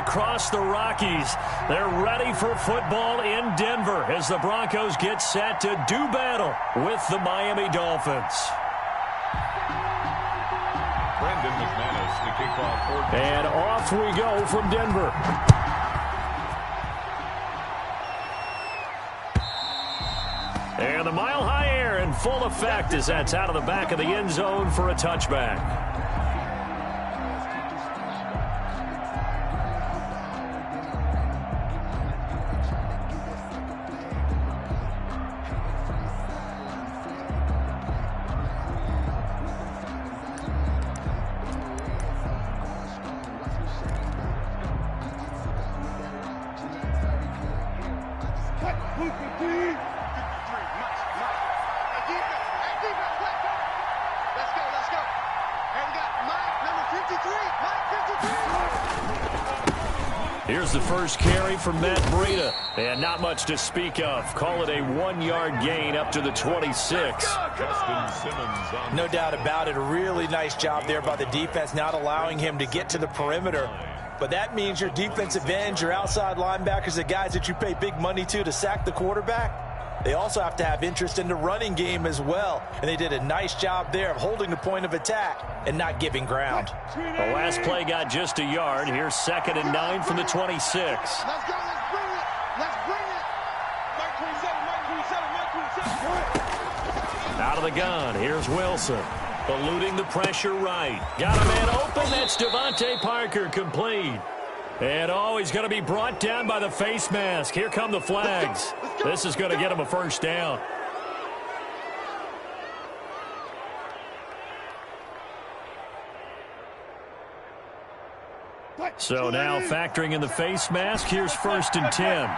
across the Rockies. They're ready for football in Denver as the Broncos get set to do battle with the Miami Dolphins. And off we go from Denver. And the mile-high air in full effect as that's out of the back of the end zone for a touchback. Here's the first carry from Matt Breida. And not much to speak of. Call it a 1-yard gain up to the 26. No doubt about it. A really nice job there by the defense, not allowing him to get to the perimeter. But that means your defensive ends, your outside linebackers, the guys that you pay big money to sack the quarterback, they also have to have interest in the running game as well. And they did a nice job there of holding the point of attack and not giving ground. The last play got just a yard. Here's 2nd and 9 from the 26. Let's go. Let's bring it. Let's bring it. Mike 27. Out of the gun. Here's Wilson. Eluding the pressure right. Got a man open. That's Devontae Parker, complete. And he's going to be brought down by the face mask. Here come the flags. This is going to get him a first down. So now factoring in the face mask, here's 1st and 10.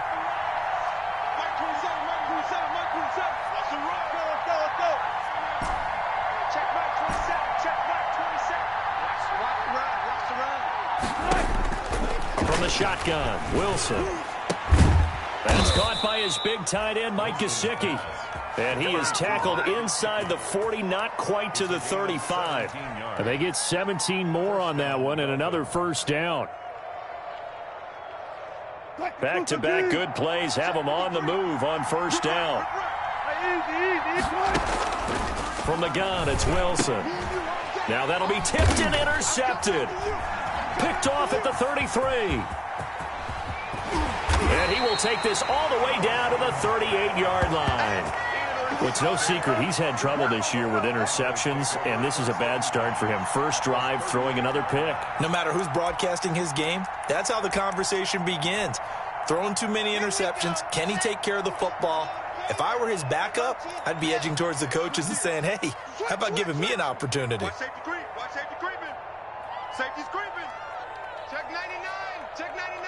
From the shotgun, Wilson. That's caught by his big tight end, Mike Gesicki. And he is tackled inside the 40, not quite to the 35. And they get 17 more on that one and another first down. Back-to-back good plays have them on the move on first down. From the gun, it's Wilson. Now that'll be tipped and intercepted. Picked off at the 33. And he will take this all the way down to the 38-yard line. Well, it's no secret he's had trouble this year with interceptions, and this is a bad start for him. First drive, throwing another pick. No matter who's broadcasting his game, that's how the conversation begins. Throwing too many interceptions, can he take care of the football? If I were his backup, I'd be edging towards the coaches and saying, hey, how about giving me an opportunity? Watch safety creep. Watch safety creeping. Safety's creeping. Check 99. Check 99.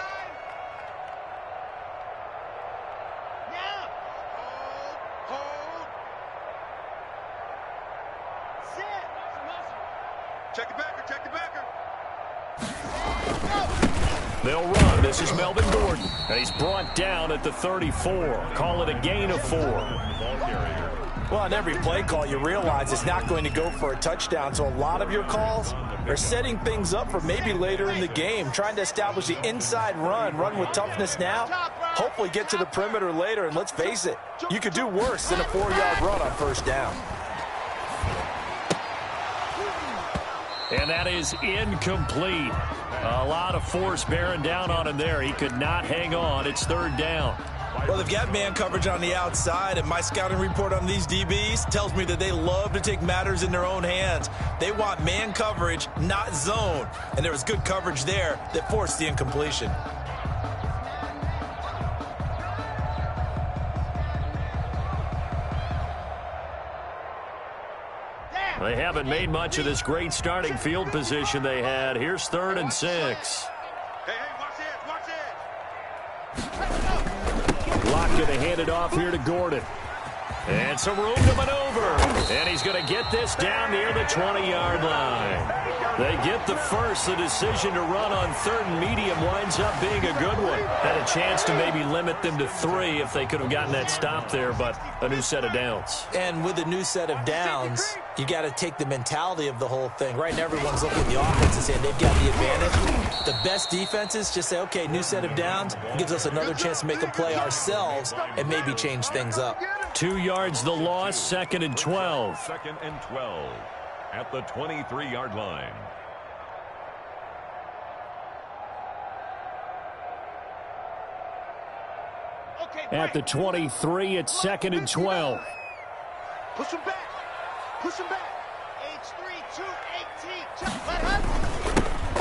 Yeah. Hold. Sit. Check the backer. Check the backer. They'll run. This is Melvin Gordon. And he's brought down at the 34. Call it a gain of 4. Well, on every play call, you realize it's not going to go for a touchdown. So a lot of your calls are setting things up for maybe later in the game, trying to establish the inside run with toughness now, hopefully get to the perimeter later. And let's face it, you could do worse than a 4-yard run on first down. And that is incomplete. A lot of force bearing down on him there. He could not hang on. It's 3rd down. Well, they've got man coverage on the outside, and my scouting report on these DBs tells me that they love to take matters in their own hands. They want man coverage, not zone. And there was good coverage there that forced the incompletion. They haven't made much of this great starting field position they had. Here's 3rd and 6. Hey, watch it. Watch it. Lock going to hand it off here to Gordon. And some room to maneuver. And he's going to get this down near the 20-yard line. They get the first. The decision to run on third and medium winds up being a good one. Had a chance to maybe limit them to 3 if they could have gotten that stop there, but a new set of downs. And with a new set of downs, you got to take the mentality of the whole thing. Right now, everyone's looking at the offense and saying they've got the advantage. The best defenses just say, okay, new set of downs gives us another chance to make a play ourselves and maybe change things up. 2 yards the loss, 2nd and 12. 2nd and 12 at the 23-yard line. At the 23, it's 2nd and 12. Push him back. Push him back. H3, 2,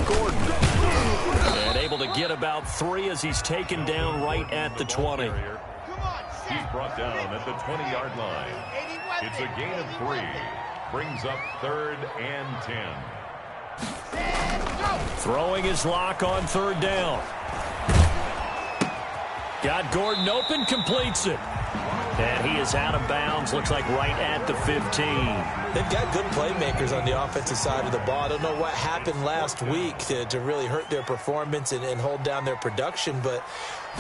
18. Gordon. And able to get about 3 as he's taken down right at the 20. He's brought down at the 20-yard line. It's a gain of 3. Brings up 3rd and 10. Throwing his lock on 3rd down. Got Gordon open, completes it. And he is out of bounds, looks like right at the 15. They've got good playmakers on the offensive side of the ball. I don't know what happened last week to really hurt their performance and hold down their production, but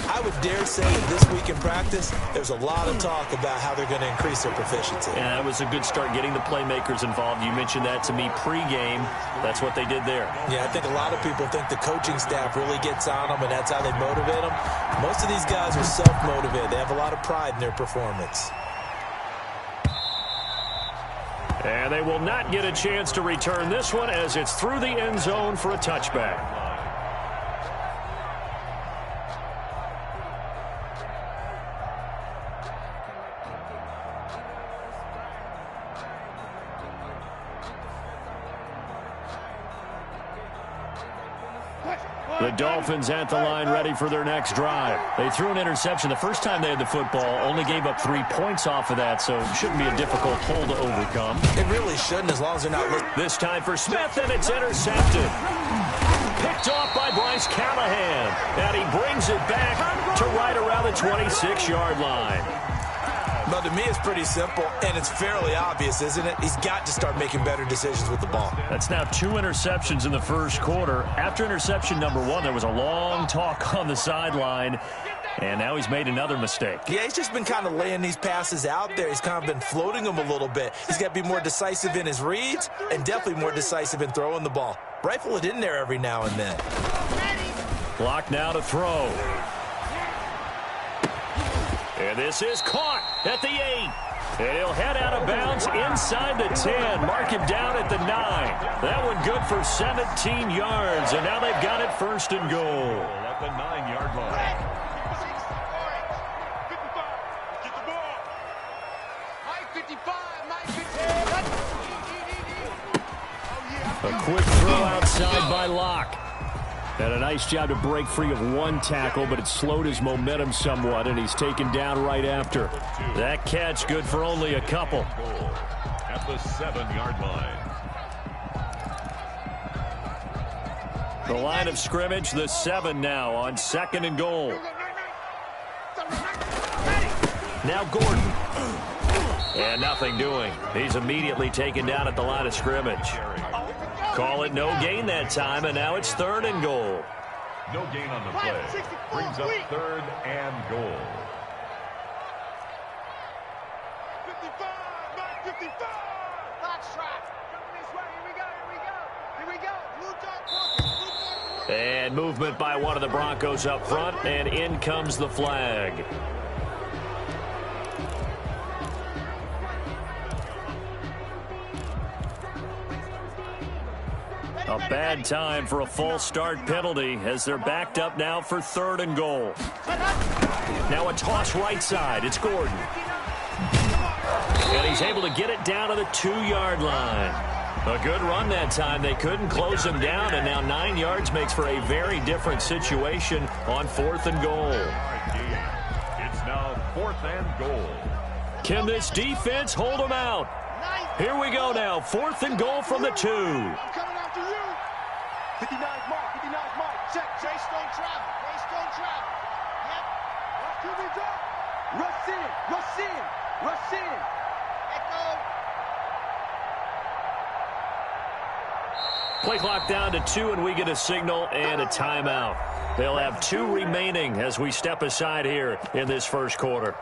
I would dare say that this week in practice, there's a lot of talk about how they're going to increase their proficiency. Yeah, that was a good start getting the playmakers involved. You mentioned that to me pregame. That's what they did there. Yeah, I think a lot of people think the coaching staff really gets on them, and that's how they motivate them. Most of these guys are self-motivated. They have a lot of pride in their performance. And they will not get a chance to return this one as it's through the end zone for a touchback. The Dolphins at the line ready for their next drive. They threw an interception the first time they had the football, only gave up 3 points off of that, so it shouldn't be a difficult hole to overcome. It really shouldn't, as long as they're not looking. This time for Smith, and it's intercepted. Picked off by Bryce Callahan, and he brings it back to right around the 26-yard line. But to me, it's pretty simple, and it's fairly obvious, isn't it? He's got to start making better decisions with the ball. That's now 2 interceptions in the first quarter. After interception number 1, there was a long talk on the sideline, and now he's made another mistake. Yeah, he's just been kind of laying these passes out there. He's kind of been floating them a little bit. He's got to be more decisive in his reads and definitely more decisive in throwing the ball. Rifle it in there every now and then. Clock now to throw. And this is caught at the 8. And he'll head out of bounds inside the 10. Mark him down at the 9. That one good for 17 yards. And now they've got it 1st and goal. At the 9-yard line. Get the ball. Mike 55, Mike 55. A quick throw outside by Locke. And a nice job to break free of 1 tackle, but it slowed his momentum somewhat, and he's taken down right after. That catch good for only a couple. At the 7-yard line. The line of scrimmage, the 7 now on 2nd and goal. Now Gordon. And nothing doing. He's immediately taken down at the line of scrimmage. Call it no gain that time, and now it's 3rd and goal. No gain on the play. Brings up 3rd and goal. 55, 55. Box trap. Coming this way. Here we go. Here we go. Blue dot corner. And movement by one of the Broncos up front, and in comes the flag. A bad time for a false start penalty as they're backed up now for 3rd and goal. Now a toss right side. It's Gordon. And he's able to get it down to the 2-yard line. A good run that time. They couldn't close him down, and now 9 yards makes for a very different situation on 4th and goal. It's now 4th and goal. Can this defense hold him out? Here we go now. 4th and goal from the 2. 59 mark, 59 mark. Check. Chase don't travel. Chase don't travel. Yep. Here we go. Rush in. Rush in. Echo. Play clock down to 2, and we get a signal and a timeout. They'll have 2 remaining as we step aside here in this first quarter.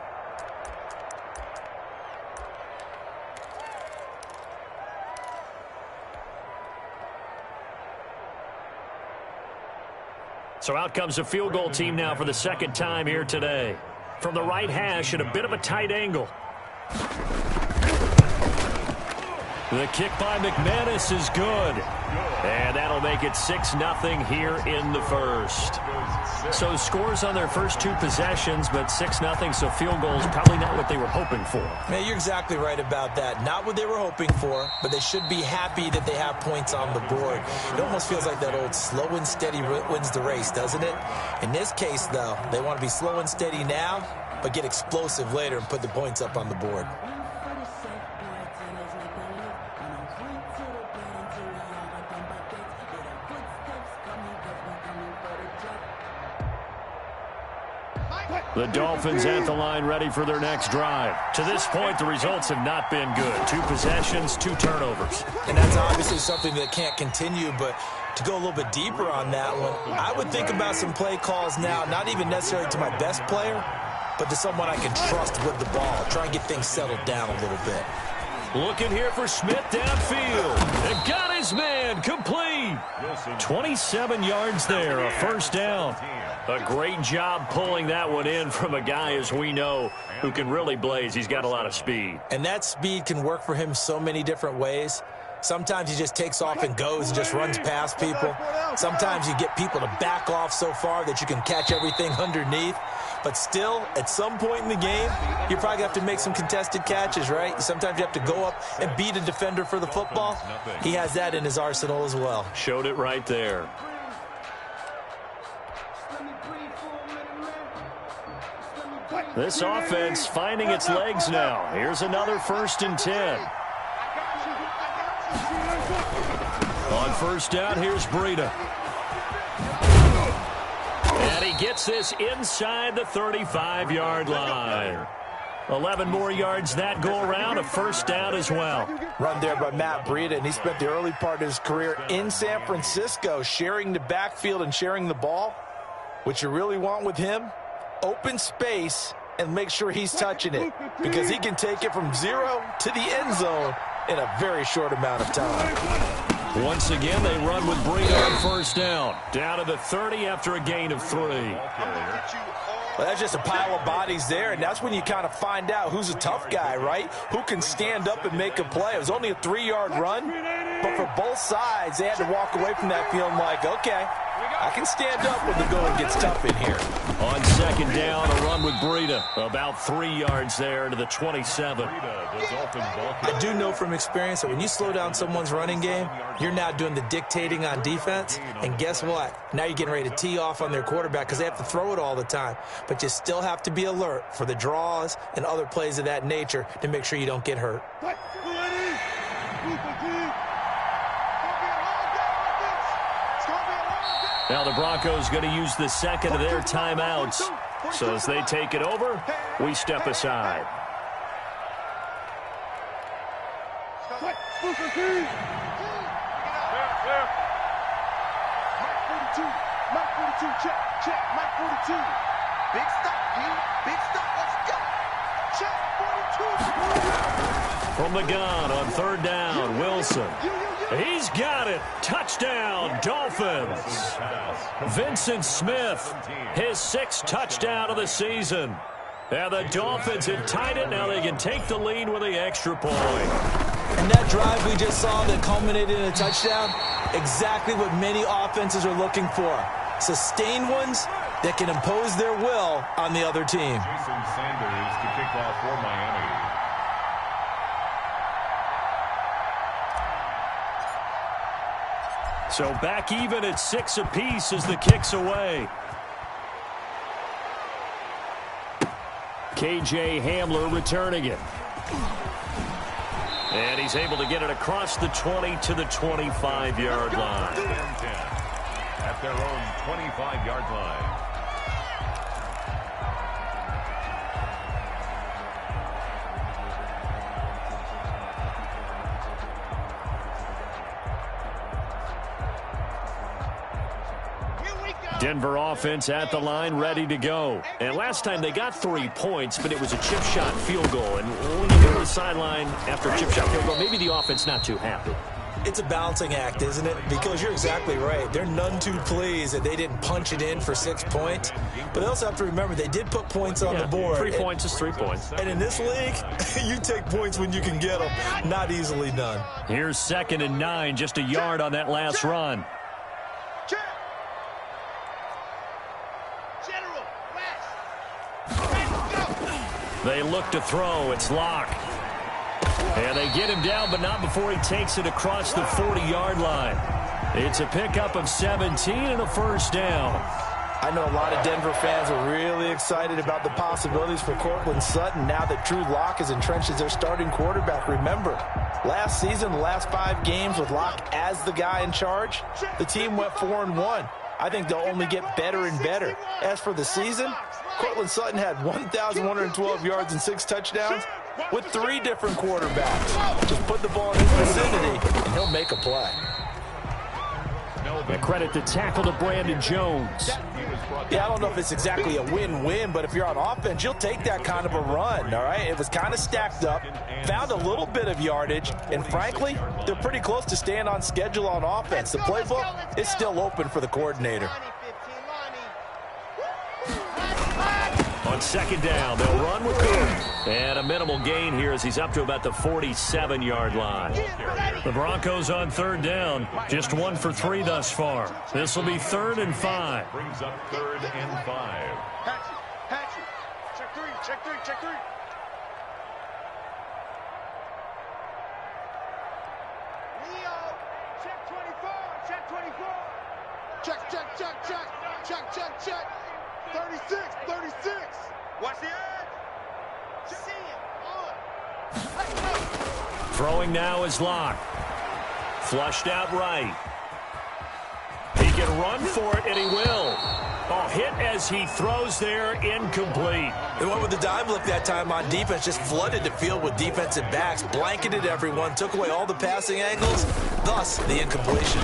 So out comes a field goal team now for the second time here today. From the right hash at a bit of a tight angle. The kick by McManus is good. And that'll make it 6-0 here in the first. So scores on their first 2 possessions, but 6-0, so field goals probably not what they were hoping for. Man, you're exactly right about that. Not what they were hoping for, but they should be happy that they have points on the board. It almost feels like that old slow and steady wins the race, doesn't it? In this case, though, they want to be slow and steady now, but get explosive later and put the points up on the board. The Dolphins at the line ready for their next drive. To this point, the results have not been good. 2 possessions, 2 turnovers. And that's obviously something that can't continue, but to go a little bit deeper on that one, I would think about some play calls now, not even necessarily to my best player, but to someone I can trust with the ball. Try and get things settled down a little bit. Looking here for Smith downfield. And got his man complete. 27 yards there, a first down. A great job pulling that one in from a guy, as we know, who can really blaze. He's got a lot of speed. And that speed can work for him so many different ways. Sometimes he just takes off and goes and just runs past people. Sometimes you get people to back off so far that you can catch everything underneath. But still, at some point in the game, you probably have to make some contested catches, right? Sometimes you have to go up and beat a defender for the football. He has that in his arsenal as well. Showed it right there. This offense finding its legs now. Here's another 1st and 10. On first down, here's Breida. And he gets this inside the 35-yard line. 11 more yards that go around, a first down as well. Run there by Matt Breida, and he spent the early part of his career in San Francisco sharing the backfield and sharing the ball. What you really want with him, open space and make sure he's touching it, because he can take it from 0 to the end zone in a very short amount of time. Once again, they run with Breida on first down. Down to the 30 after a gain of 3. Well, that's just a pile of bodies there, and that's when you kind of find out who's a tough guy, right? Who can stand up and make a play. It was only a 3-yard run, but for both sides, they had to walk away from that feeling like, okay, I can stand up when the going gets tough in here. On second down, a run with Breida. About 3 yards there to the 27. I do know from experience that when you slow down someone's running game, you're now doing the dictating on defense. And guess what? Now you're getting ready to tee off on their quarterback because they have to throw it all the time. But you still have to be alert for the draws and other plays of that nature to make sure you don't get hurt. Now the Broncos going to use the second of their timeouts. So as they take it over, we step aside. Mike 42, check, Mike 42. Big stop, big stop, let's go. Check, 42. From the gun on third down, Wilson. He's got it. Touchdown, Dolphins. Vincent Smith, his 6th touchdown of the season. And the Dolphins have tied it. Now they can take the lead with the extra point. And that drive we just saw that culminated in a touchdown, exactly what many offenses are looking for. Sustained ones that can impose their will on the other team. Jason Sanders to kick off for Miami. So back even at 6 apiece as the kick's away. KJ Hamler returning it. And he's able to get it across the 20 to the 25-yard line. At their own 25-yard line. Denver offense at the line, ready to go. And last time they got 3 points, but it was a chip shot field goal. And when you go to the sideline after a chip shot field goal, maybe the offense not too happy. It's a balancing act, isn't it? Because you're exactly right. They're none too pleased that they didn't punch it in for 6 points. But they also have to remember they did put points on the board. 3 points is 3 points. And in this league, you take points when you can get them. Not easily done. Here's 2nd and 9, just a yard on that last run. They look to throw. It's Locke. And they get him down, but not before he takes it across the 40-yard line. It's a pickup of 17 and a first down. I know a lot of Denver fans are really excited about the possibilities for Cortland Sutton now that Drew Lock is entrenched as their starting quarterback. Remember, last season, the last 5 games with Lock as the guy in charge, the team went 4-1. I think they'll only get better and better. As for the season, Cortland Sutton had 1,112 yards and 6 touchdowns with 3 different quarterbacks. Just put the ball in his vicinity, and he'll make a play. A credit to tackle to Brandon Jones. Yeah, I don't know if it's exactly a win-win, but if you're on offense, you'll take that kind of a run, all right? It was kind of stacked up, found a little bit of yardage, and frankly, they're pretty close to staying on schedule on offense. The playbook is still open for the coordinator. On 2nd down, they'll run with Gordon. And a minimal gain here as he's up to about the 47-yard line. The Broncos on 3rd down, just 1 for 3 thus far. This will be 3rd and 5. Brings up 3rd and 5. Hatchet. Check 3, check 3, check 3. Leo, check 24, check 24. Check, check, check, check. Check, check, check. 36, 36. Watch the edge. See it. Let's go. Throwing now is Locke. Flushed out right. He can run for it, and he will. Oh, hit as he throws there, incomplete. They went with the dime look that time on defense, just flooded the field with defensive backs, blanketed everyone, took away all the passing angles, thus the incompletion.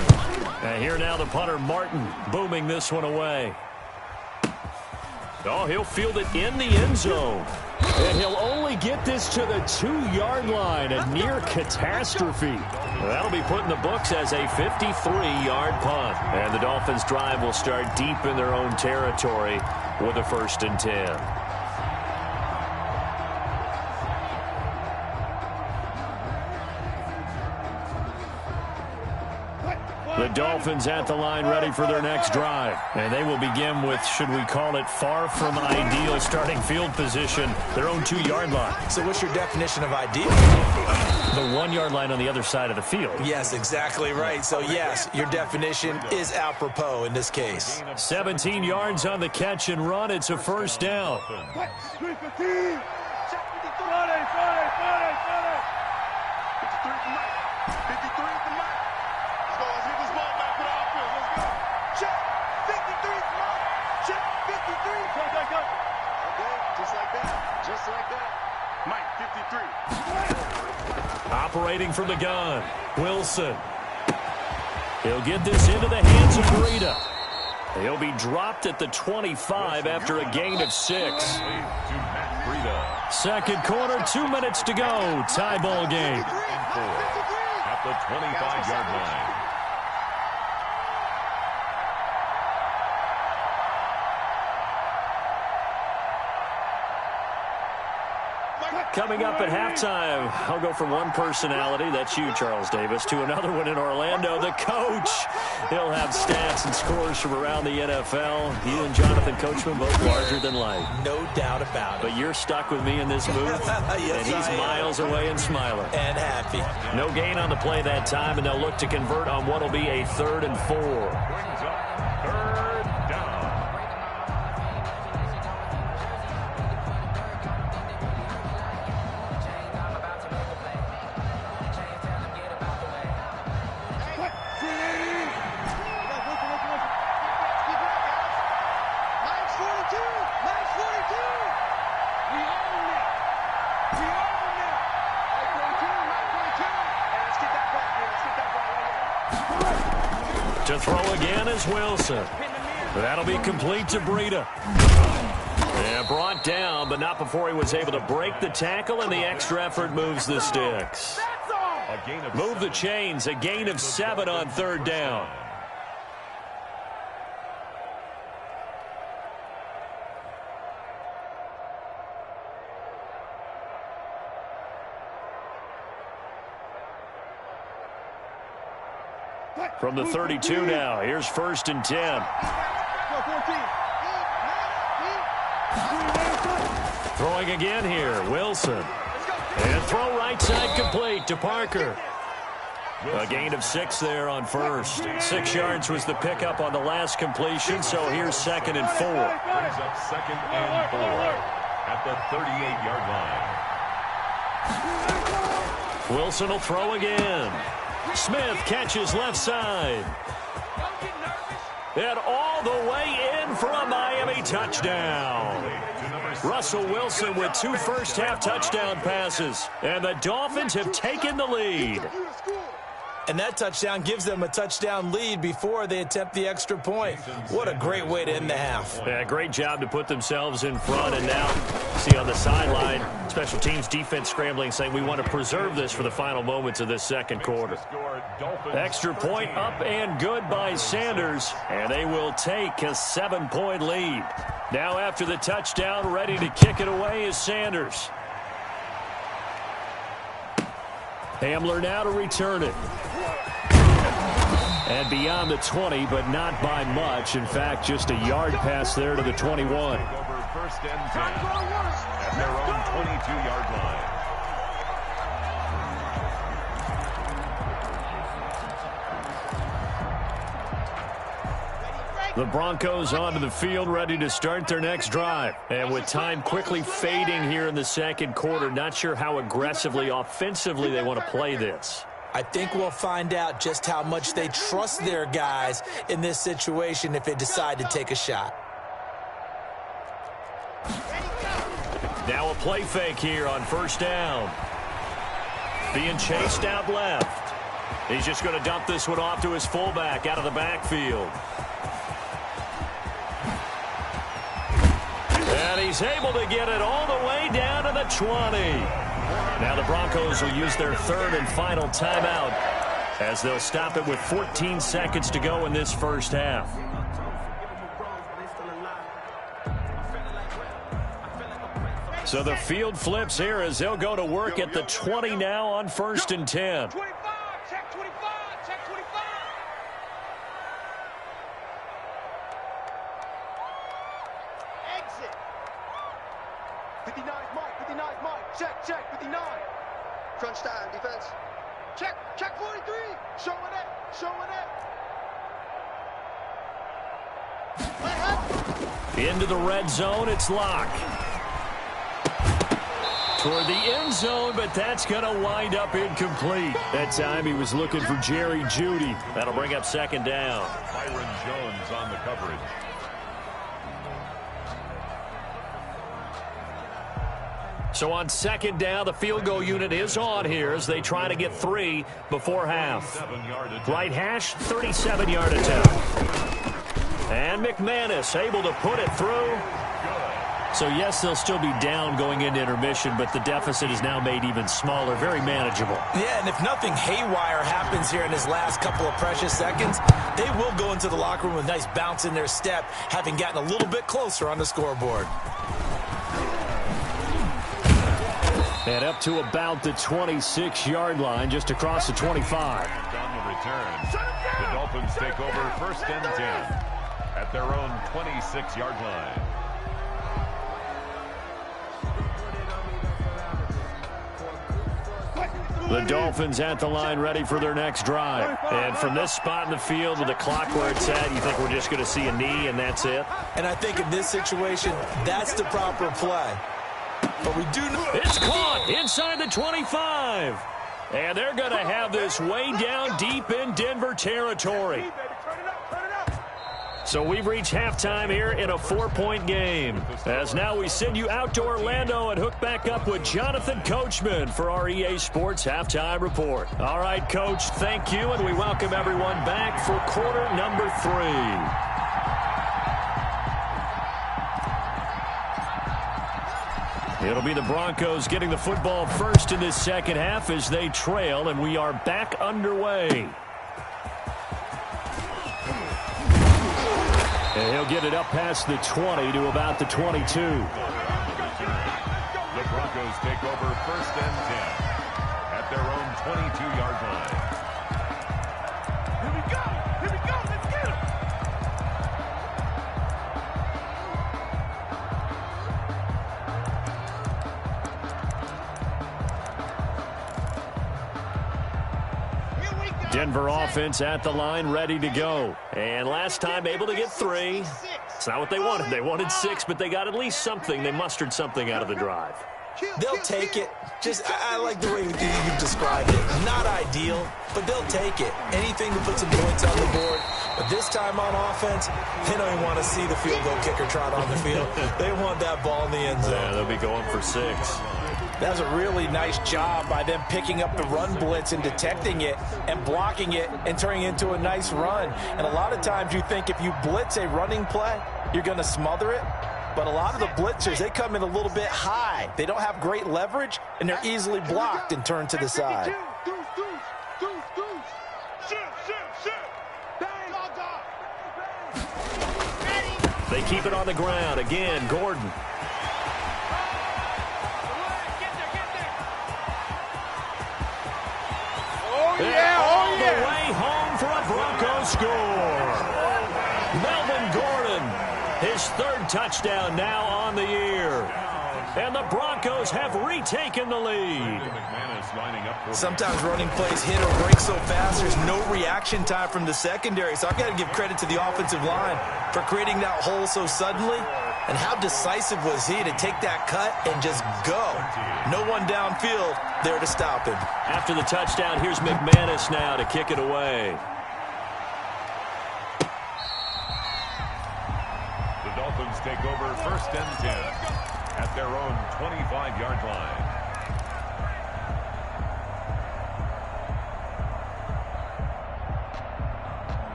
And here now the punter, Martin, booming this one away. Oh, he'll field it in the end zone. And he'll only get this to the 2-yard line, a near catastrophe. That'll be put in the books as a 53-yard punt. And the Dolphins' drive will start deep in their own territory with a 1st and 10. The Dolphins at the line ready for their next drive. And they will begin with, should we call it, far from ideal starting field position, their own 2-yard line. So what's your definition of ideal? The 1-yard line on the other side of the field. Yes, exactly right. So, yes, your definition is apropos in this case. 17 yards on the catch and run. It's a 1st down. 315. Just like that. Mike, 53. Operating from the gun, Wilson. He'll get this into the hands of Breida. He'll be dropped at the 25 after a gain of 6. 2nd quarter, 2 minutes to go. Tie ball game. At the 25-yard line. Coming up at halftime, I'll go from one personality, that's you, Charles Davis, to another one in Orlando, the coach. He'll have stats and scores from around the NFL. You and Jonathan Coachman both larger than life. No doubt about it. But you're stuck with me in this booth, yes, and he's miles away and smiling. And happy. No gain on the play that time, and they'll look to convert on what will be a 3rd and 4. Brings up 3rd down. To throw again is Wilson. That'll be complete to Breida. And brought down, but not before he was able to break the tackle, and the extra effort moves the sticks. Move the chains, a gain of 7 on 3rd down. From the 32 now, here's 1st and 10. Throwing again here, Wilson. And throw right side complete to Parker. A gain of 6 there on 1st. 6 yards was the pickup on the last completion, so here's 2nd and 4. Brings up 2nd and 4 at the 38-yard line. Wilson will throw again. Smith catches left side. And all the way in for a Miami touchdown. Russell Wilson with 2 first-half touchdown passes. And the Dolphins have taken the lead. And that touchdown gives them a touchdown lead before they attempt the extra point. What a great way to end the half. Yeah, great job to put themselves in front. And now, see on the sideline, special teams defense scrambling, saying we want to preserve this for the final moments of this 2nd quarter. Extra point up and good by Sanders. And they will take a 7-point lead. Now after the touchdown, ready to kick it away is Sanders. Hamler now to return it. And beyond the 20, but not by much. In fact, just a yard pass there to the 21. Over 1st and 10 at their own 22-yard line. The Broncos onto the field, ready to start their next drive. And with time quickly fading here in the 2nd quarter, not sure how aggressively, offensively they want to play this. I think we'll find out just how much they trust their guys in this situation if they decide to take a shot. Now a play fake here on 1st down. Being chased out left. He's just going to dump this one off to his fullback out of the backfield. And he's able to get it all the way down to the 20. Now the Broncos will use their 3rd and final timeout as they'll stop it with 14 seconds to go in this 1st half. So the field flips here as they'll go to work at the 20 now on 1st and 10. 25, check 25, check 25. Exit. 59 is Mike, 59 is Mike. Check, 59. Crunch time, defense. Check 43. Showing it. Into the red zone, it's Locke. Toward the end zone, but that's going to wind up incomplete. That time he was looking for Jerry Jeudy. That'll bring up 2nd down. Byron Jones on the coverage. So on 2nd down, the field goal unit is on here as they try to get 3 before half. Right hash, 37-yard attempt. And McManus able to put it through. So yes, they'll still be down going into intermission, but the deficit is now made even smaller, very manageable. Yeah, and if nothing haywire happens here in his last couple of precious seconds, they will go into the locker room with a nice bounce in their step, having gotten a little bit closer on the scoreboard. And up to about the 26-yard line, just across the 25. On the return, the Dolphins take over 1st and 10 at their own 26-yard line. The Dolphins at the line ready for their next drive. And from this spot in the field with the clock where it's at, you think we're just going to see a knee and that's it? And I think in this situation, that's the proper play. But we do know it's caught inside the 25. And they're going to have this way down deep in Denver territory. So we've reached halftime here in a 4-point game. As now we send you out to Orlando and hook back up with Jonathan Coachman for our EA Sports Halftime Report. All right, Coach, thank you, and we welcome everyone back for quarter number 3. It'll be the Broncos getting the football first in this second half as they trail, and we are back underway. And he'll get it up past the 20 to about the 22. The Broncos take over first and 10 at their own 22-yard line. Here we go! Here we go! Let's get him! Denver offense at the line, ready to go. And last time able to get 3. It's not what they wanted. They wanted 6, but they got at least something. They mustered something out of the drive. They'll take it. I like the way you've described it. Not ideal, but they'll take it. Anything to put some points on the board. But this time on offense, they don't even want to see the field goal kicker trot on the field. They want that ball in the end zone. Yeah, they'll be going for 6. That was a really nice job by them picking up the run blitz and detecting it and blocking it and turning it into a nice run. And a lot of times you think if you blitz a running play, you're going to smother it. But a lot of the blitzers, they come in a little bit high. They don't have great leverage, and they're easily blocked and turned to the side. They keep it on the ground. Again, Gordon. All the way home for a Broncos score. Melvin Gordon, his 3rd touchdown now on the year. And the Broncos have retaken the lead. Sometimes running plays hit or break so fast, there's no reaction time from the secondary. So I've got to give credit to the offensive line for creating that hole so suddenly. And how decisive was he to take that cut and just go? No one downfield there to stop him. After the touchdown, here's McManus now to kick it away. The Dolphins take over first and 10 at their own 25-yard line.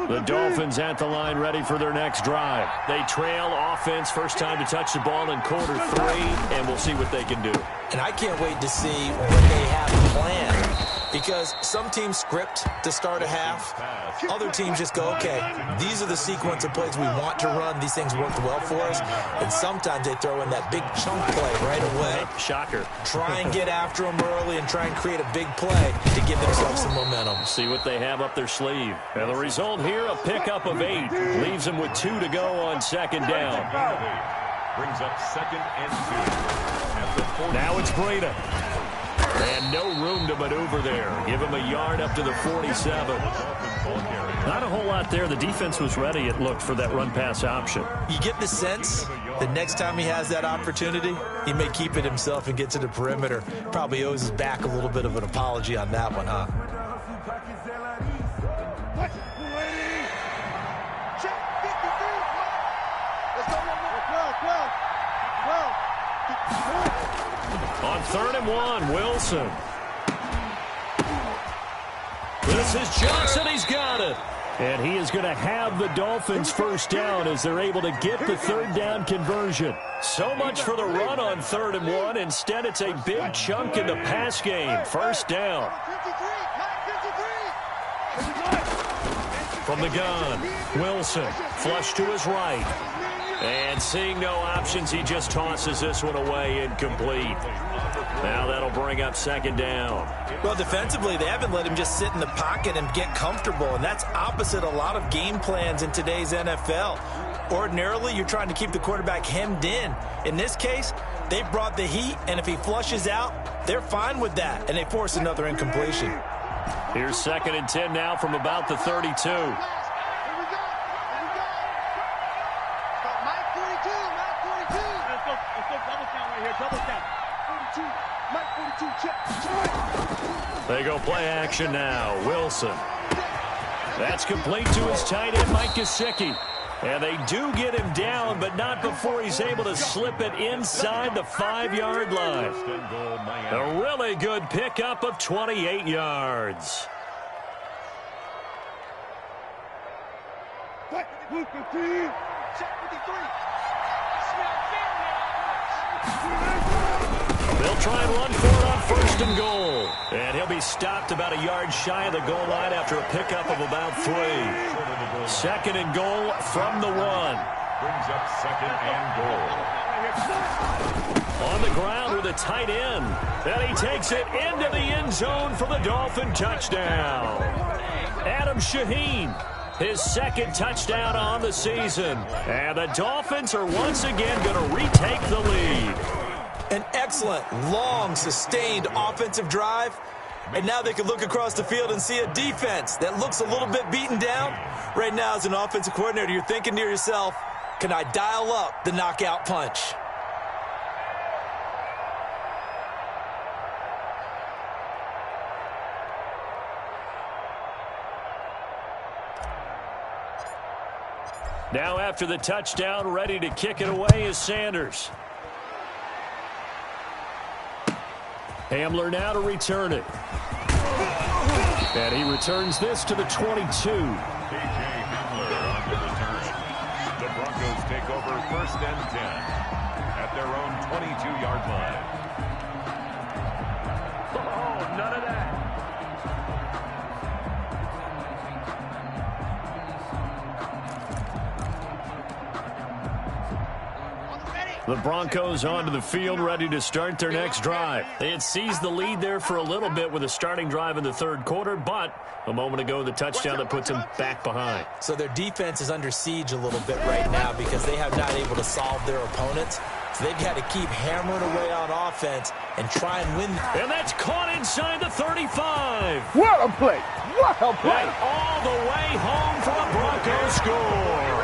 The Dolphins at the line ready for their next drive. They trail offense, first time to touch the ball in quarter 3, and we'll see what they can do. And I can't wait to see what they have planned, because some teams script to start a half. Other teams just go, okay, these are the sequence of plays we want to run. These things worked well for us. And sometimes they throw in that big chunk play right away. Shocker. Try and get after them early and try and create a big play to give themselves some momentum. See what they have up their sleeve. And the result here, a pickup of 8. Leaves them with 2 to go on second down. Brings up second and 2. Now it's Breida. And no room to maneuver there. Give him a yard up to the 47. Not a whole lot there. The defense was ready, it looked, for that run-pass option. You get the sense that next time he has that opportunity, he may keep it himself and get to the perimeter. Probably owes his back a little bit of an apology on that one, huh? On 3rd and 1, Wilson. This is Johnson. He's got it. And he is going to have the Dolphins first down as they're able to get the 3rd down conversion. So much for the run on 3rd and 1. Instead, it's a big chunk in the pass game. First down. From the gun, Wilson, flush to his right. And seeing no options, he just tosses this one away, incomplete. Now that'll bring up second down. Well, defensively, they haven't let him just sit in the pocket and get comfortable, and that's opposite a lot of game plans in today's NFL. Ordinarily, you're trying to keep the quarterback hemmed in. In this case, they brought the heat, and if he flushes out, they're fine with that, and they force another incompletion. Here's second and 10 now from about the 32. They go play action now. Wilson. That's complete to his tight end, Mike Gesicki. And they do get him down, but not before he's able to slip it inside the 5-yard line. A really good pickup of 28 yards. They'll try and run for it on 1st and goal. And he'll be stopped about a yard shy of the goal line after a pickup of about 3. 2nd and goal from the 1. Brings up 2nd and goal. On the ground with a tight end. And he takes it into the end zone for the Dolphin touchdown. Adam Shaheen, his 2nd touchdown on the season. And the Dolphins are once again going to retake the lead. An excellent, long, sustained offensive drive. And now they can look across the field and see a defense that looks a little bit beaten down. Right now, as an offensive coordinator, you're thinking to yourself, can I dial up the knockout punch? Now after the touchdown, ready to kick it away is Sanders. Hamler now to return it. And he returns this to the 22. Hamler on the return. The Broncos take over 1st and 10 at their own 22-yard line. Oh, none of that. The Broncos onto the field, ready to start their next drive. They had seized the lead there for a little bit with a starting drive in the 3rd quarter, but a moment ago, the touchdown that puts them back behind. So their defense is under siege a little bit right now because they have not able to solve their opponents. So they've got to keep hammering away on offense and try and win. And that's caught inside the 35. What a play! What a play! And all the way home for a Broncos score.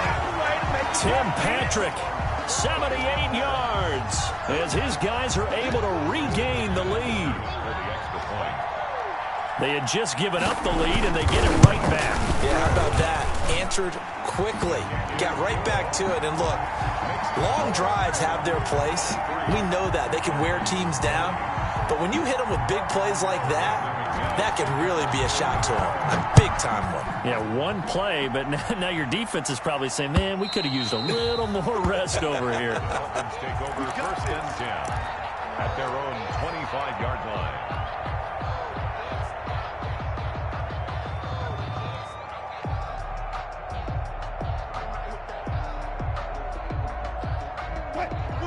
Tim Patrick, 78 yards, as his guys are able to regain the lead. They had just given up the lead, and they get it right back. Yeah, how about that? Answered quickly. Got right back to it. And look, long drives have their place. We know that. They can wear teams down. But when you hit them with big plays like that, that can really be a shot to them. A big-time one. Yeah, one play, but now your defense is probably saying, man, we could have used a little more rest over here. Dolphins take over 1st and 10 at their own 25-yard line.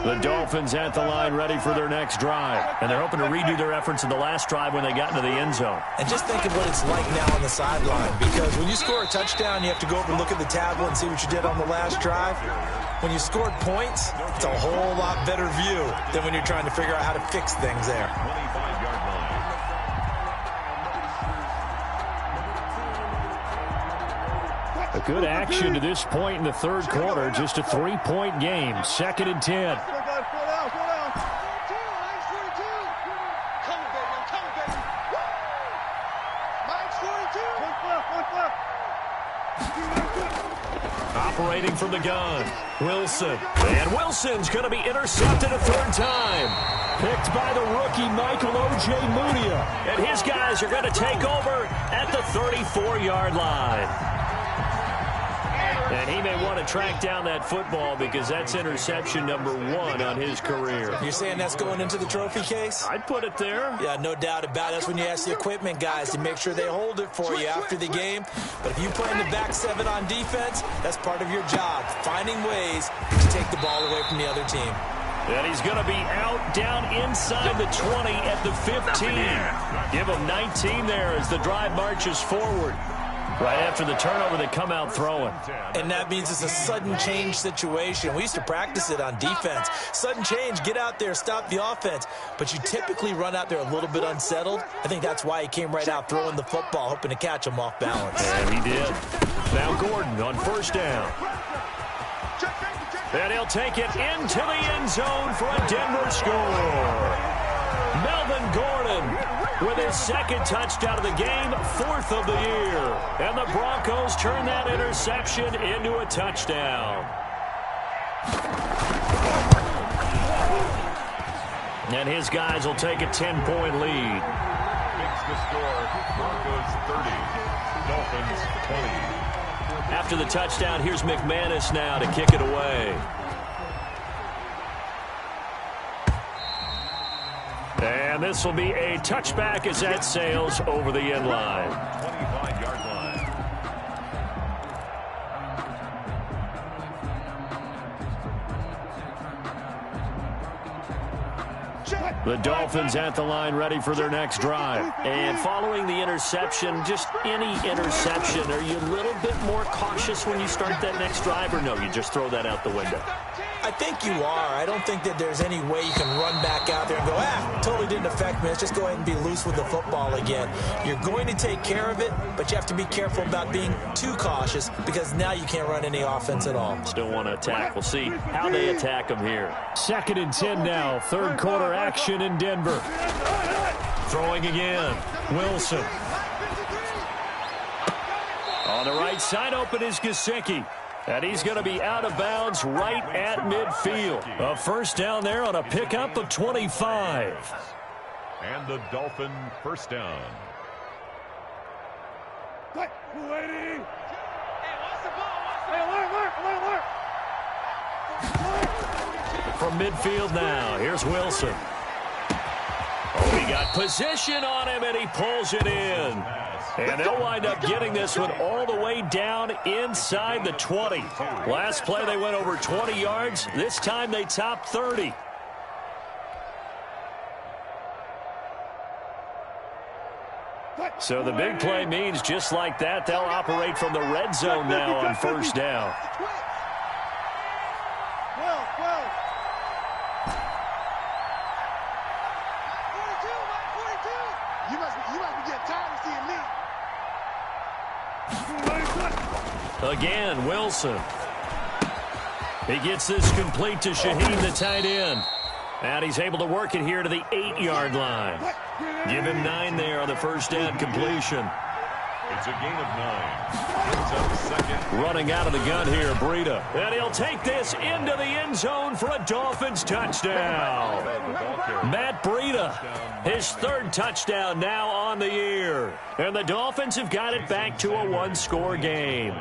The Dolphins at the line ready for their next drive. And they're hoping to redo their efforts in the last drive when they got into the end zone. And just think of what it's like now on the sideline. Because when you score a touchdown, you have to go over and look at the tablet and see what you did on the last drive. When you scored points, it's a whole lot better view than when you're trying to figure out how to fix things there. 25-yard line. A good action to this point in the 3rd quarter. Just a 3-point game. 2nd and 10. Operating from the gun, Wilson. And Wilson's going to be intercepted a 3rd time. Picked by the rookie Michael Ojemudia. And his guys are going to take over at the 34-yard line. And he may want to track down that football because that's interception number 1 on his career. You're saying that's going into the trophy case? I'd put it there. Yeah, no doubt about it. That's when you ask the equipment guys to make sure they hold it for you after the game. But if you play in the back 7 on defense, that's part of your job, finding ways to take the ball away from the other team. And he's going to be out down inside the 20 at the 15. Give him 19 there as the drive marches forward. Right after the turnover, they come out throwing. And that means it's a sudden change situation. We used to practice it on defense. Sudden change, get out there, stop the offense. But you typically run out there a little bit unsettled. I think that's why he came right out throwing the football, hoping to catch him off balance. And he did. Now Gordon on 1st down. And he'll take it into the end zone for a Denver score. Melvin Gordon with his second touchdown of the game, 4th of the year. And the Broncos turn that interception into a touchdown. And his guys will take a 10-point lead. Makes the score, Broncos 30, Dolphins 20. After the touchdown, here's McManus now to kick it away. And this will be a touchback as that sails over the end line. 25-yard line. The Dolphins at the line ready for their next drive. And following the interception, just any interception, are you a little bit more cautious when you start that next drive, or no, you just throw that out the window? I think you are. I don't think that there's any way you can run back out there and go, totally didn't affect me. Let's just go ahead and be loose with the football again. You're going to take care of it, but you have to be careful about being too cautious because now you can't run any offense at all. Still want to attack. We'll see how they attack them here. 2nd and 10 now. 3rd quarter action in Denver. Throwing again. Wilson. On the right side open is Gesicki. And he's going to be out of bounds right at midfield. A first down there on a pickup of 25. And the Dolphin first down. From midfield now, here's Wilson. Oh, he got position on him, and he pulls it in. And they'll wind up getting this one all the way down inside the 20. Last play, they went over 20 yards. This time, they topped 30. So the big play means just like that, they'll operate from the red zone now on first down. You must be getting tired of seeing me. Again, Wilson. He gets this complete to Shaheen, the tight end. And he's able to work it here to the 8-yard line. Give him 9 there on the first down completion. It's a gain of 9. Brings up second. Running out of the gun here, Breida. And he'll take this into the end zone for a Dolphins touchdown. Matt Breida, his 3rd touchdown now on the year. And the Dolphins have got it back to a 1-score game.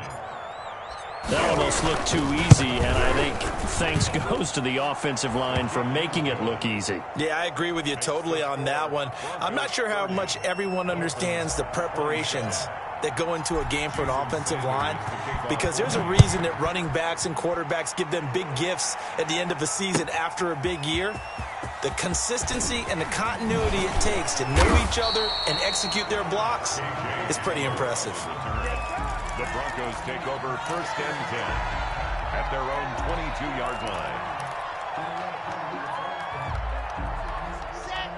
That almost looked too easy, and I think thanks goes to the offensive line for making it look easy. Yeah, I agree with you totally on that one. I'm not sure how much everyone understands the preparations that go into a game for an offensive line, because there's a reason that running backs and quarterbacks give them big gifts at the end of the season after a big year. The consistency and the continuity it takes to know each other and execute their blocks is pretty impressive. The Broncos take over first and 10 at their own 22-yard line.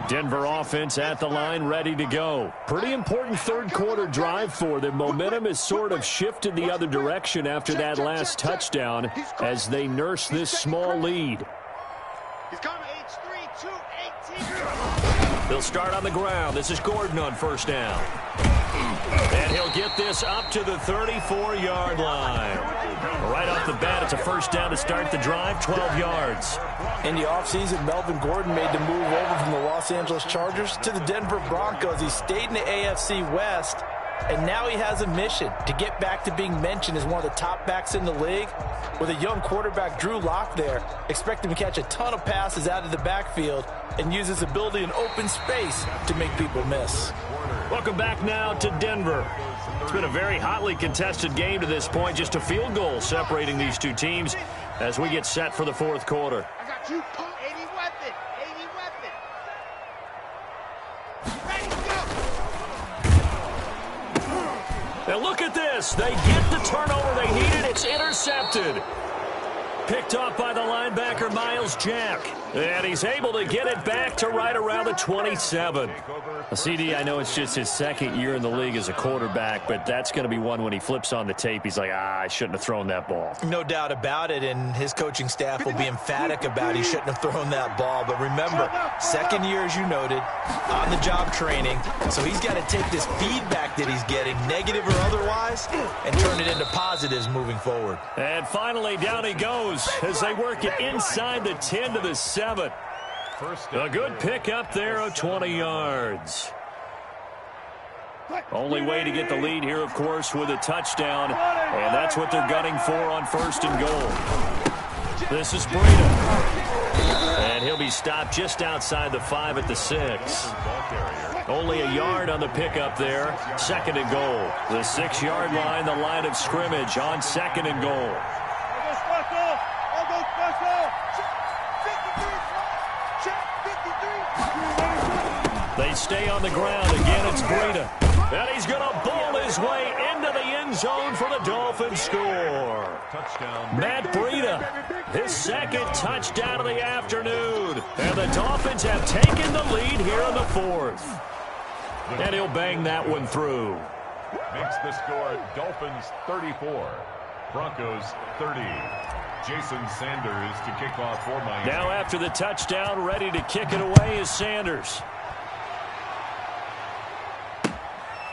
Denver offense at the line, ready to go. Pretty important 3rd quarter drive for them. Momentum has sort of shifted the other direction after that last touchdown as they nurse this small lead. He's coming, H3, 2, 18. They'll start on the ground. This is Gordon on first down. And he'll get this up to the 34-yard line. Right off the bat, it's a first down to start the drive, 12 yards. In the offseason, Melvin Gordon made the move over from the Los Angeles Chargers to the Denver Broncos. He stayed in the AFC West, and now he has a mission to get back to being mentioned as one of the top backs in the league. With a young quarterback, Drew Lock there, expect him to catch a ton of passes out of the backfield and use his ability in open space to make people miss. Welcome back now to Denver. It's been a very hotly contested game to this point. Just a field goal separating these two teams as we get set for the 4th quarter. I got you, 80 weapon, 80 weapon. Ready, go. Now look at this. They get the turnover they needed. It's intercepted. picked off by the linebacker, Miles Jack. And he's able to get it back to right around the 27. CD, I know it's just his second year in the league as a quarterback, but that's going to be one when he flips on the tape. He's like, I shouldn't have thrown that ball. No doubt about it, and his coaching staff will be emphatic about he shouldn't have thrown that ball. But remember, second year, as you noted, on-the-job training. So he's got to take this feedback that he's getting, negative or otherwise, and turn it into positives moving forward. And finally, down he goes as they work it inside the 10 to the 7. A good pick up there of 20 yards. Only way to get the lead here, of course, with a touchdown. And that's what they're gunning for on 1st and goal. This is Breida. And he'll be stopped just outside the 5 at the 6. Only a yard on the pickup there. 2nd and goal. The 6-yard line, the line of scrimmage on 2nd and goal. They stay on the ground. Again, it's Breida. And he's going to bowl his way into the end zone for the Dolphins score. Matt Breida, his 2nd touchdown of the afternoon. And the Dolphins have taken the lead here in the 4th. And he'll bang that one through. Makes the score Dolphins 34, Broncos 30. Jason Sanders to kick off for Miami. Now after the touchdown, ready to kick it away is Sanders.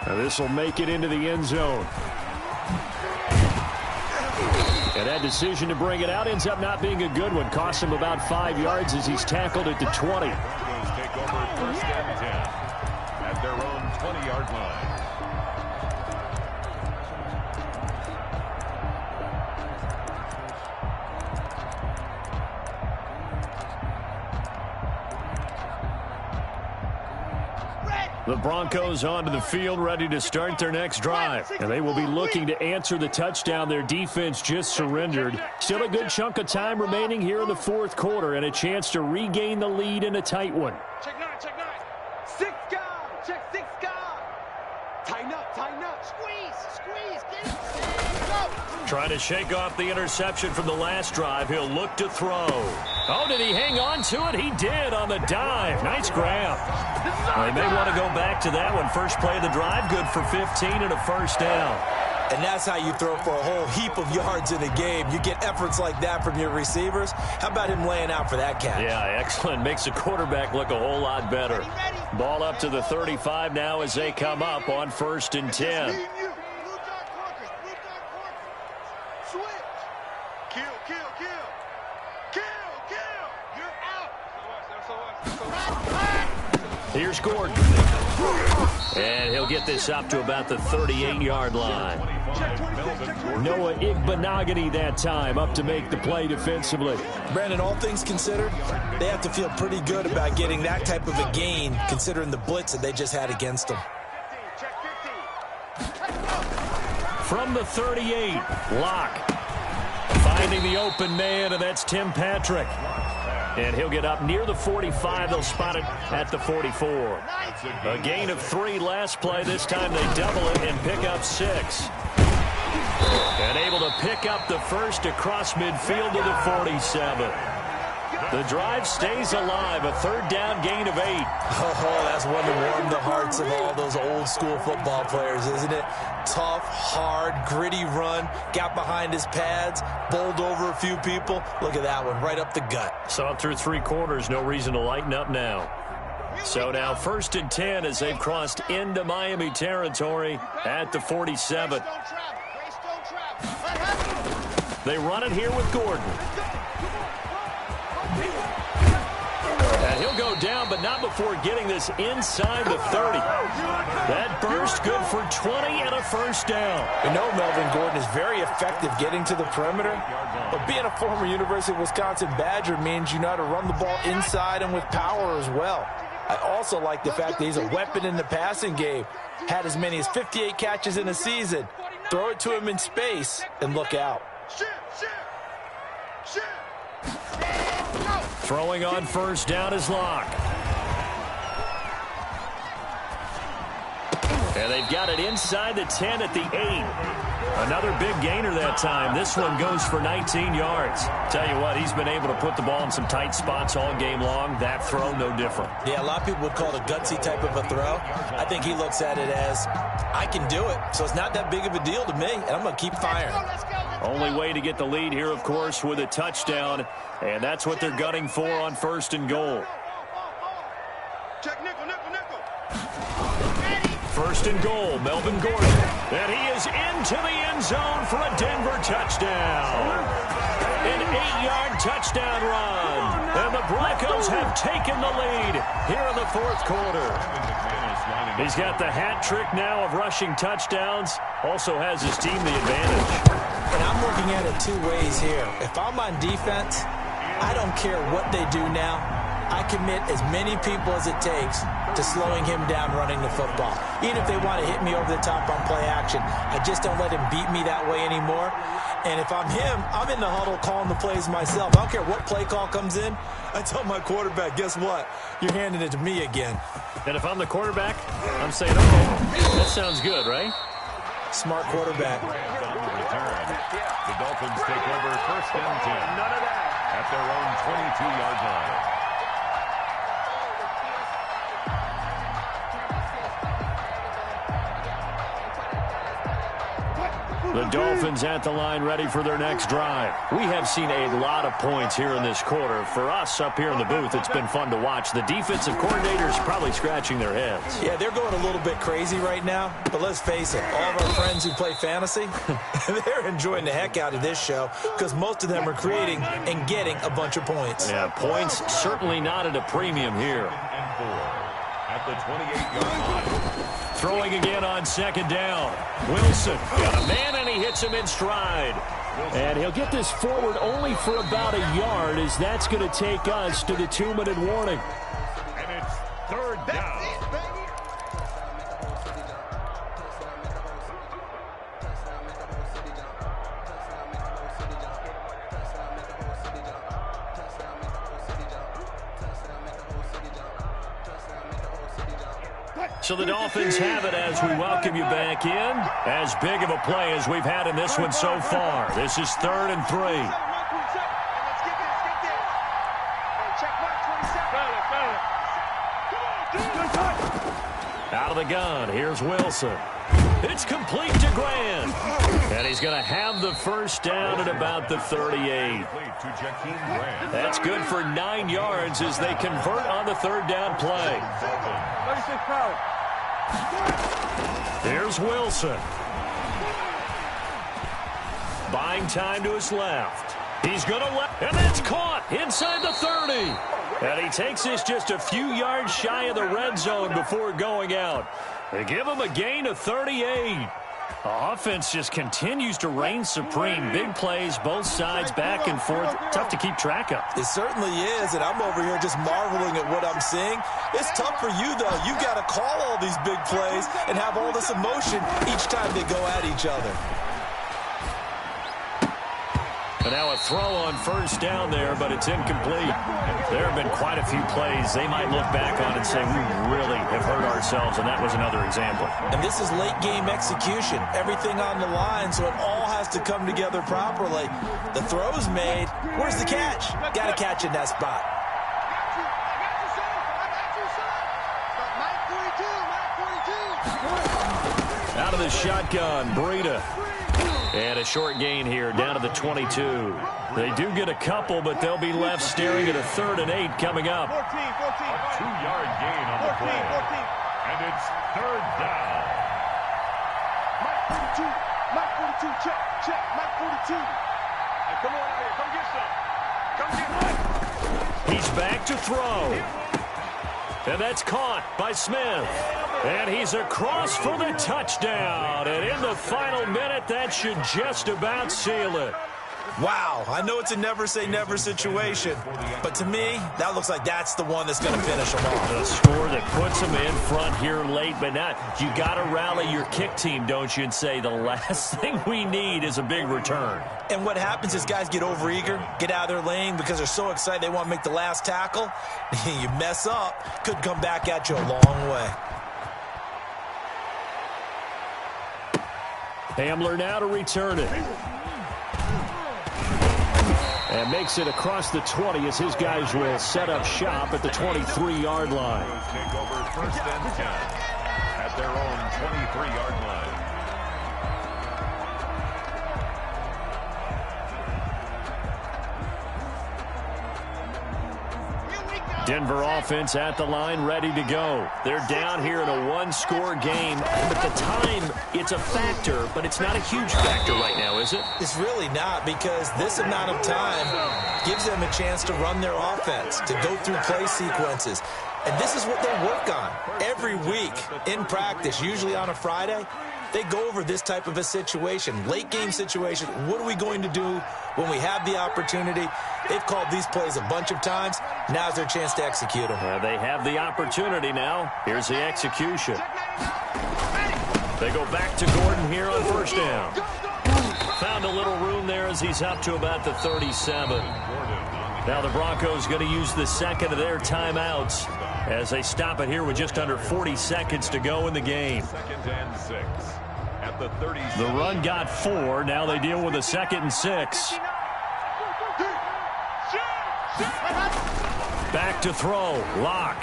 Now this will make it into the end zone. And that decision to bring it out ends up not being a good one. Costs him about 5 yards as he's tackled at the 20. Broncos take over 1st and 10 at their own 20-yard line. The Broncos onto the field, ready to start their next drive. And they will be looking to answer the touchdown their defense just surrendered. Still a good chunk of time remaining here in the 4th quarter and a chance to regain the lead in a tight one. Check 9, check 9. 6 guard, check 6 guard. Tighten up, squeeze, get it, go. Trying to shake off the interception from the last drive. He'll look to throw. Oh, did he hang on to it? He did on the dive. Nice grab. Well, they may want to go back to that one. First play of the drive, good for 15 and a 1st down. And that's how you throw for a whole heap of yards in a game. You get efforts like that from your receivers. How about him laying out for that catch? Yeah, excellent. Makes the quarterback look a whole lot better. Ball up to the 35 now as they come up on 1st and 10. Here's Gordon. And he'll get this up to about the 38-yard line. Noah Igbenogany that time up to make the play defensively. Brandon, all things considered, they have to feel pretty good about getting that type of a gain considering the blitz that they just had against them. From the 38, Locke finding the open man, and that's Tim Patrick. And he'll get up near the 45. They'll spot it at the 44. A gain of 3 last play. This time they double it and pick up 6. And able to pick up the first across midfield to the 47. The drive stays alive. A 3rd down gain of 8. Oh, that's one to warm the hearts of all those old school football players, isn't it? Tough, hard, gritty run. Got behind his pads, bowled over a few people. Look at that one, right up the gut. Saw it through 3 quarters. No reason to lighten up now. So now 1st and 10 as they've crossed into Miami territory at the 47. They run it here with Gordon. And he'll go down, but not before getting this inside the 30. That burst good for 20 and a 1st down. You know, Melvin Gordon is very effective getting to the perimeter, but being a former University of Wisconsin Badger means you know how to run the ball inside and with power as well. I also like the fact that he's a weapon in the passing game. Had as many as 58 catches in a season. Throw it to him in space and look out. Throwing on 1st down is Locke. And they've got it inside the 10 at the 8. Another big gainer that time. This one goes for 19 yards. Tell you what, he's been able to put the ball in some tight spots all game long. That throw, no different. Yeah, a lot of people would call it a gutsy type of a throw. I think he looks at it as, I can do it, so it's not that big of a deal to me, and I'm going to keep firing. Only way to get the lead here, of course, with a touchdown, and that's what they're gunning for on 1st and goal. Check nickel, nickel, nickel. 1st and goal, Melvin Gordon. And he is into the end zone for a Denver touchdown. An 8-yard touchdown run. And the Broncos have taken the lead here in the 4th quarter. He's got the hat trick now of rushing touchdowns. Also has his team the advantage. And I'm looking at it 2 ways here. If I'm on defense, I don't care what they do now. I commit as many people as it takes to slowing him down running the football. Even if they want to hit me over the top on play action, I just don't let him beat me that way anymore. And if I'm him, I'm in the huddle calling the plays myself. I don't care what play call comes in. I tell my quarterback, guess what? You're handing it to me again. And if I'm the quarterback, I'm saying, okay, that sounds good, right? Smart quarterback. The Dolphins take over 1st and 10 at their own 22-yard line. The Dolphins at the line ready for their next drive. We have seen a lot of points here in this quarter. For us up here in the booth, it's been fun to watch. The defensive coordinators probably scratching their heads. Yeah, they're going a little bit crazy right now. But let's face it, all of our friends who play fantasy, they're enjoying the heck out of this show because most of them are creating and getting a bunch of points. Yeah, points certainly not at a premium here. And 4 at the 28-yard line. Throwing again on 2nd down. Wilson got a man, and he hits him in stride. And he'll get this forward only for about a yard, as that's going to take us to the 2-minute warning. And it's 3rd down. So the Dolphins have it as we welcome you back in. As big of a play as we've had in this one so far. This is 3rd and 3. Out of the gun, here's Wilson. It's complete to Grant. And he's going to have the 1st down at about the 38. That's good for 9 yards as they convert on the 3rd down play. Here's Wilson. Buying time to his left. He's going to left, and that's caught inside the 30. And he takes this just a few yards shy of the red zone before going out. They give him a gain of 38. The offense just continues to reign supreme. Big plays, both sides, back and forth. Tough to keep track of. It certainly is, and I'm over here just marveling at what I'm seeing. It's tough for you, though. You've got to call all these big plays and have all this emotion each time they go at each other. And now a throw on 1st down there, but it's incomplete. There have been quite a few plays they might look back on and say, we really have hurt ourselves, and that was another example. And this is late-game execution. Everything on the line, so it all has to come together properly. The throw's made. Where's the catch? Got to catch in that spot. Out of the shotgun, Breida. And a short gain here, down to the 22. They do get a couple, but they'll be left staring at a 3rd and 8 coming up. 14. A 2-yard gain on the play. And it's 3rd down. Mike 42. Mike 42. Check. Mike 42. Hey, come on out here. Come get some. Come get Mike. He's back to throw. And that's caught by Smith. And he's across for the touchdown. And in the final minute, that should just about seal it. Wow, I know it's a never-say-never situation, but to me, that looks like that's the one that's going to finish them off. A score that puts them in front here late, but not. You got to rally your kick team, don't you, and say the last thing we need is a big return. And what happens is guys get overeager, get out of their lane because they're so excited they want to make the last tackle. You mess up, could come back at you a long way. Hamler now to return it. And makes it across the 20 as his guys will set up shop at the 23-yard line. Take over first and 10 at their own 23-yard line. Denver offense at the line, ready to go. They're down here in a one-score game. But the time, it's a factor, but it's not a huge factor right now, is it? It's really not, because this amount of time gives them a chance to run their offense, to go through play sequences. And this is what they work on every week in practice, usually on a Friday. They go over this type of a situation, late game situation. What are we going to do when we have the opportunity? They've called these plays a bunch of times. Now's their chance to execute them. They have the opportunity now. Here's the execution. They go back to Gordon here on first down. Found a little room there as he's up to about the 37. Now the Broncos going to use the second of their timeouts as they stop it here with just under 40 seconds to go in the game. 2nd and 6 at the 30. The run got 4. Now they deal with a 2nd and 6. Back to throw. Lock.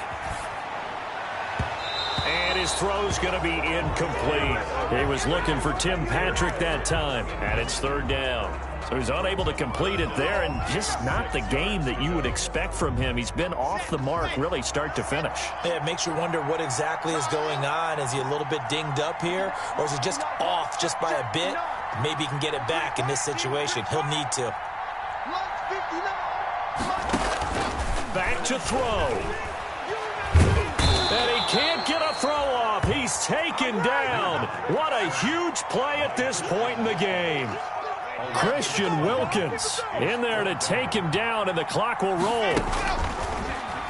And his throw's going to be incomplete. He was looking for Tim Patrick that time. And it's 3rd down. So he's unable to complete it there, and just not the game that you would expect from him. He's been off the mark really start to finish. Yeah, it makes you wonder what exactly is going on. Is he a little bit dinged up here, or is he just off just by a bit? Maybe he can get it back in this situation. He'll need to. Back to throw. And he can't get a throw off. He's taken down. What a huge play at this point in the game. Christian Wilkins in there to take him down, and the clock will roll.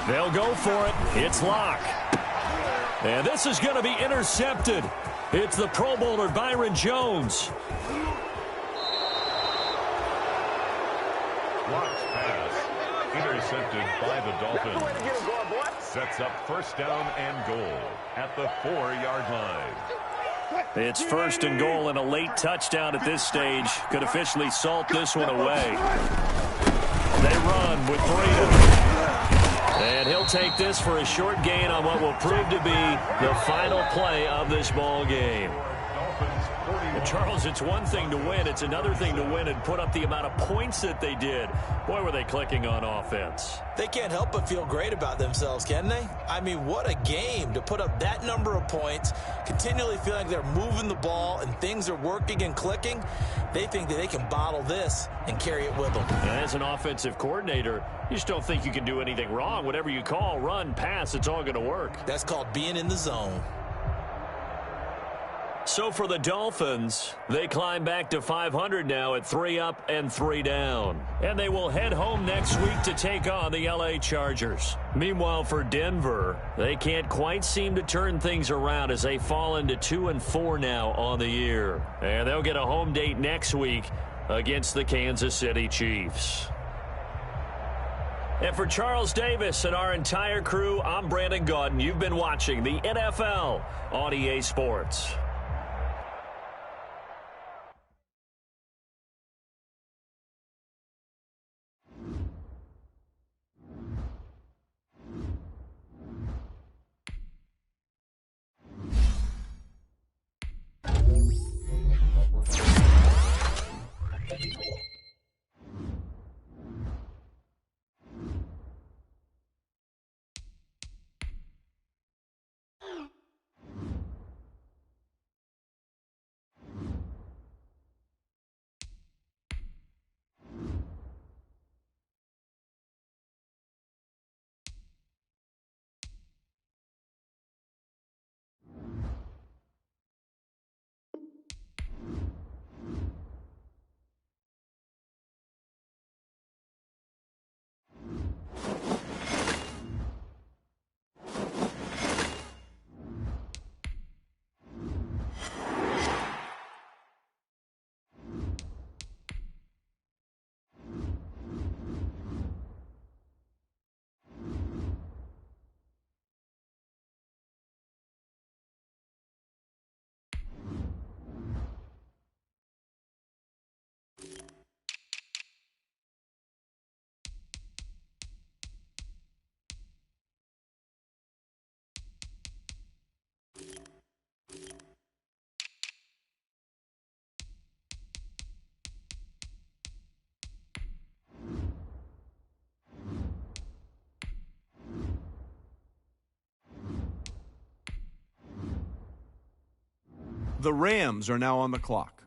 They'll go for it. It's Lock. And this is going to be intercepted. It's the Pro Bowler Byron Jones. Lock's pass intercepted by the Dolphins. Sets up first down and goal at the 4-yard line. It's 1st and goal, and a late touchdown at this stage could officially salt this one away. They run with freedom. And he'll take this for a short gain on what will prove to be the final play of this ball game. And Charles, it's one thing to win. It's another thing to win and put up the amount of points that they did. Boy, were they clicking on offense. They can't help but feel great about themselves, can they? I mean, what a game to put up that number of points, continually feel like they're moving the ball and things are working and clicking. They think that they can bottle this and carry it with them. And as an offensive coordinator, you just don't think you can do anything wrong. Whatever you call, run, pass, it's all going to work. That's called being in the zone. So for the Dolphins, they climb back to 500 now at 3 up and 3 down. And they will head home next week to take on the LA Chargers. Meanwhile, for Denver, they can't quite seem to turn things around as they fall into 2-4 now on the year. And they'll get a home date next week against the Kansas City Chiefs. And for Charles Davis and our entire crew, I'm Brandon Gaudin. You've been watching the NFL on EA Sports. The Rams are now on the clock.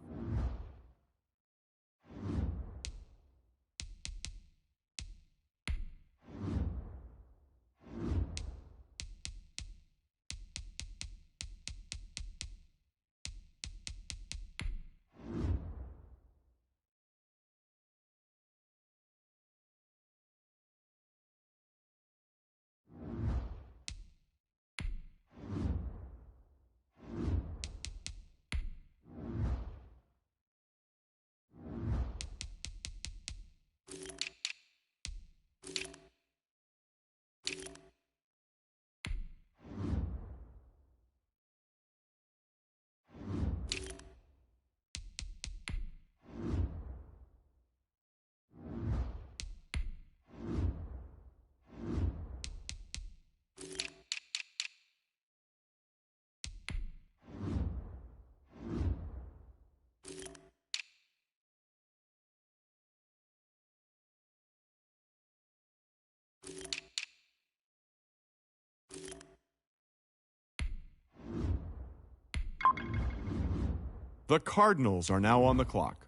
The Cardinals are now on the clock.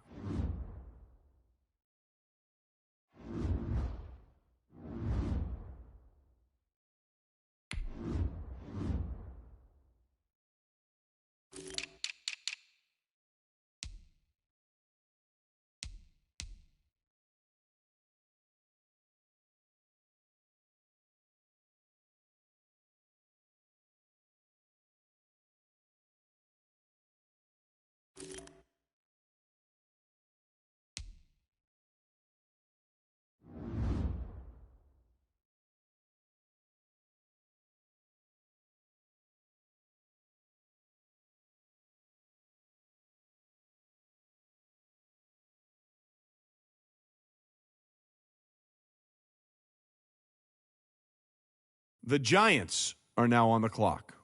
The Giants are now on the clock.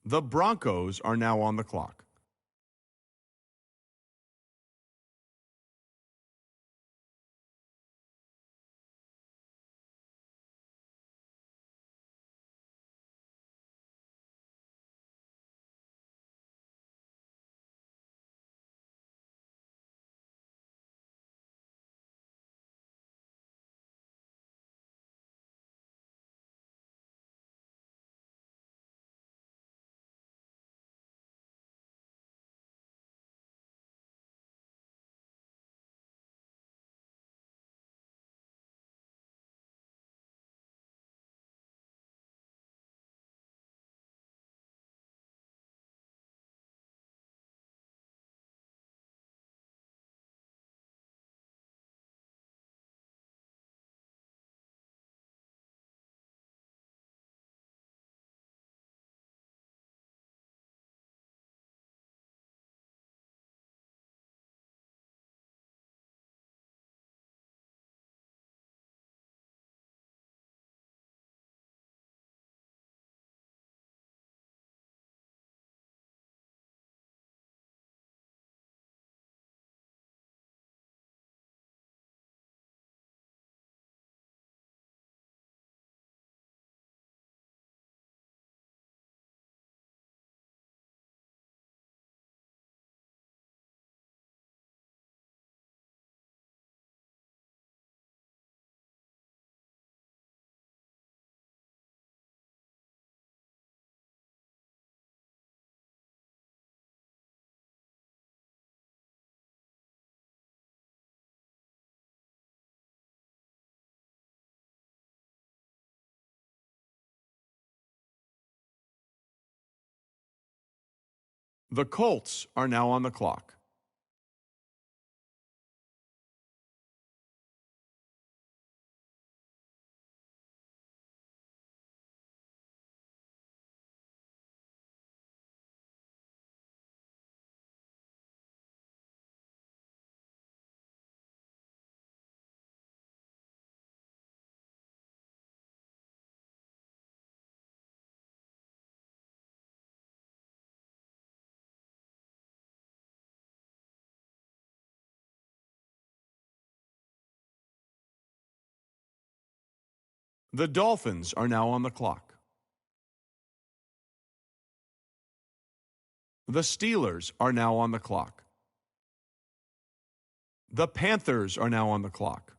The Broncos are now on the clock. The Colts are now on the clock. The Dolphins are now on the clock. The Steelers are now on the clock. The Panthers are now on the clock.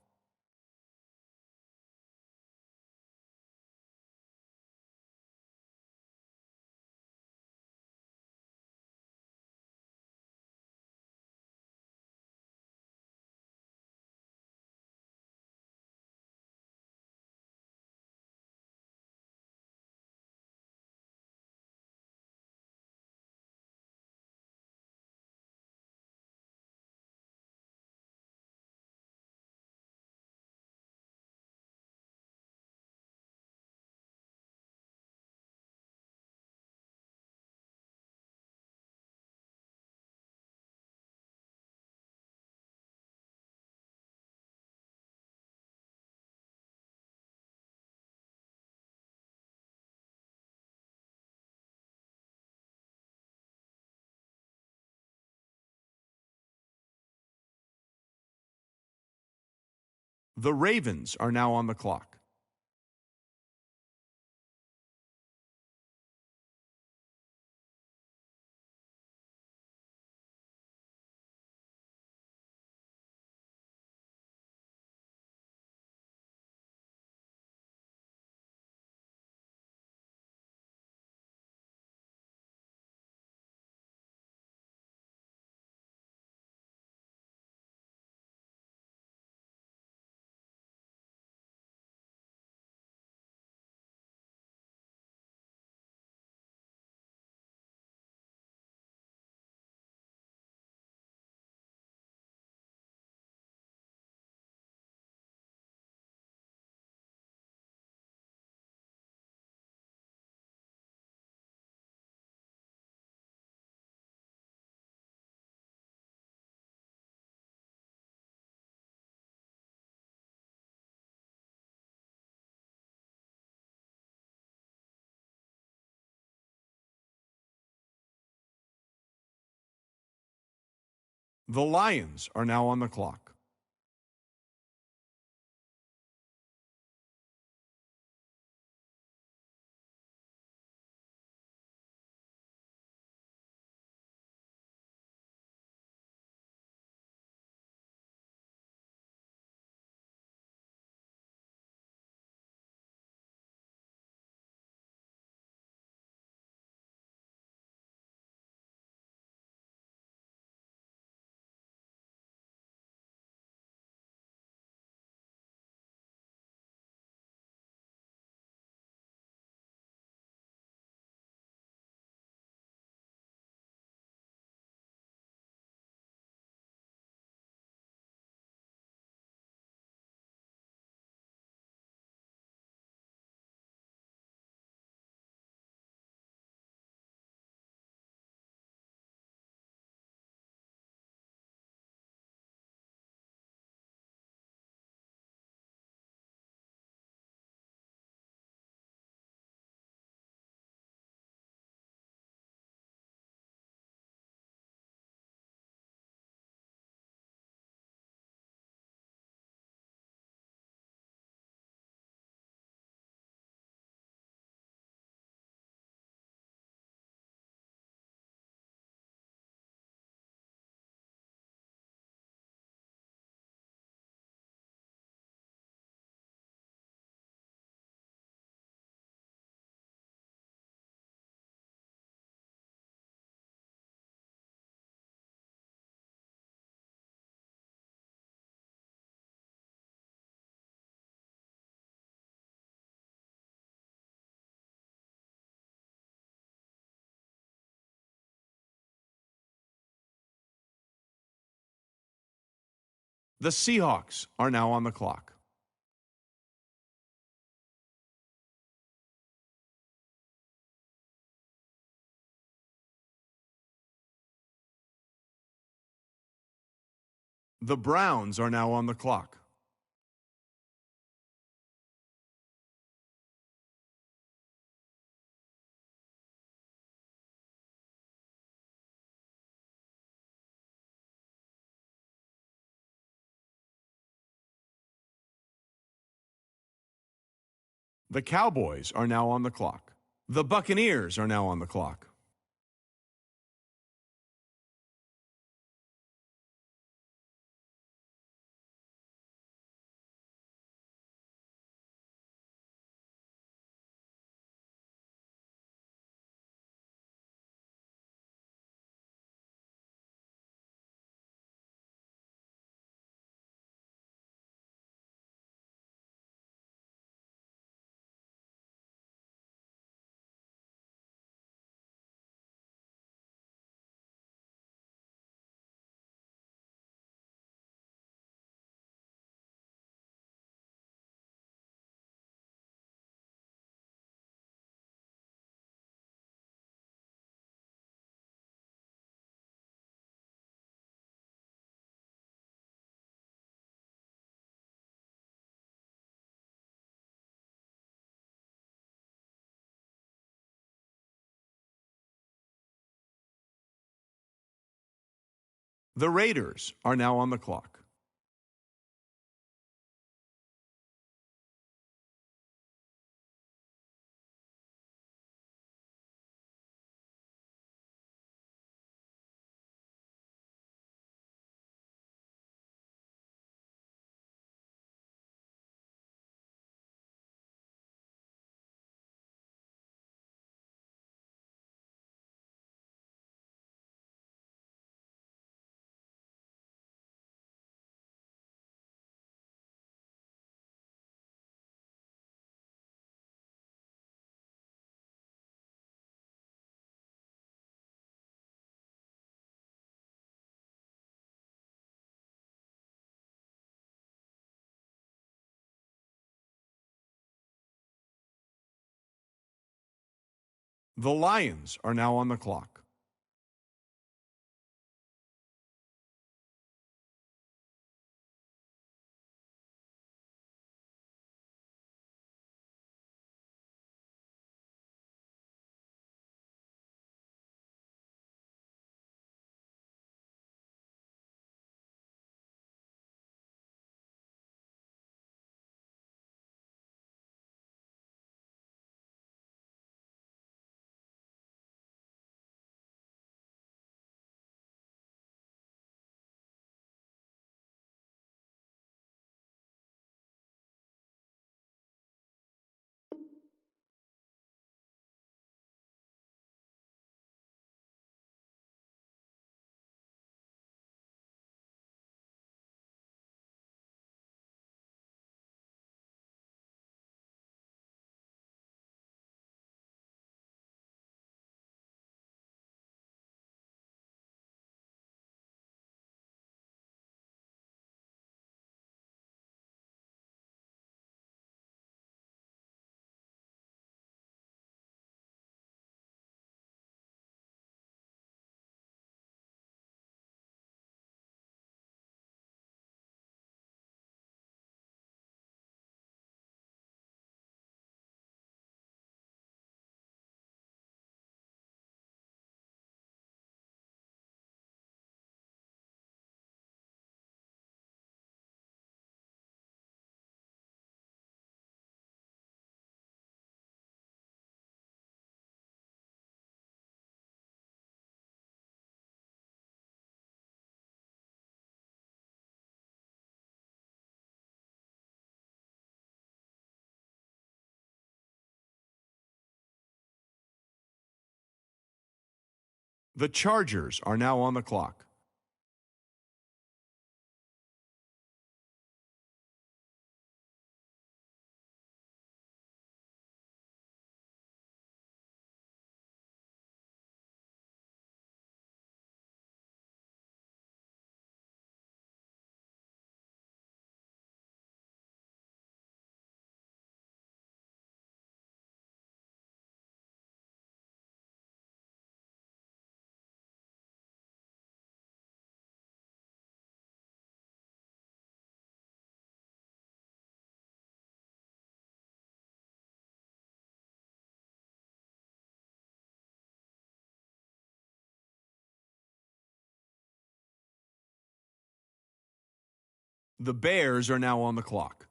The Ravens are now on the clock. The Lions are now on the clock. The Seahawks are now on the clock. The Browns are now on the clock. The Cowboys are now on the clock. The Buccaneers are now on the clock. The Raiders are now on the clock. The Lions are now on the clock. The Chargers are now on the clock. The Bears are now on the clock.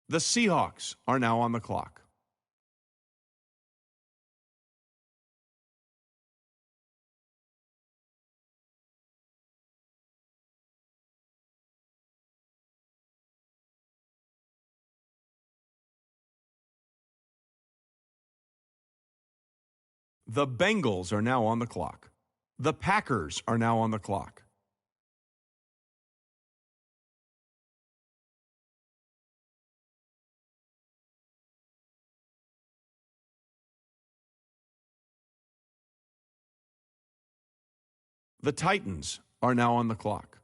The Seahawks are now on the clock. The Bengals are now on the clock. The Packers are now on the clock. The Titans are now on the clock.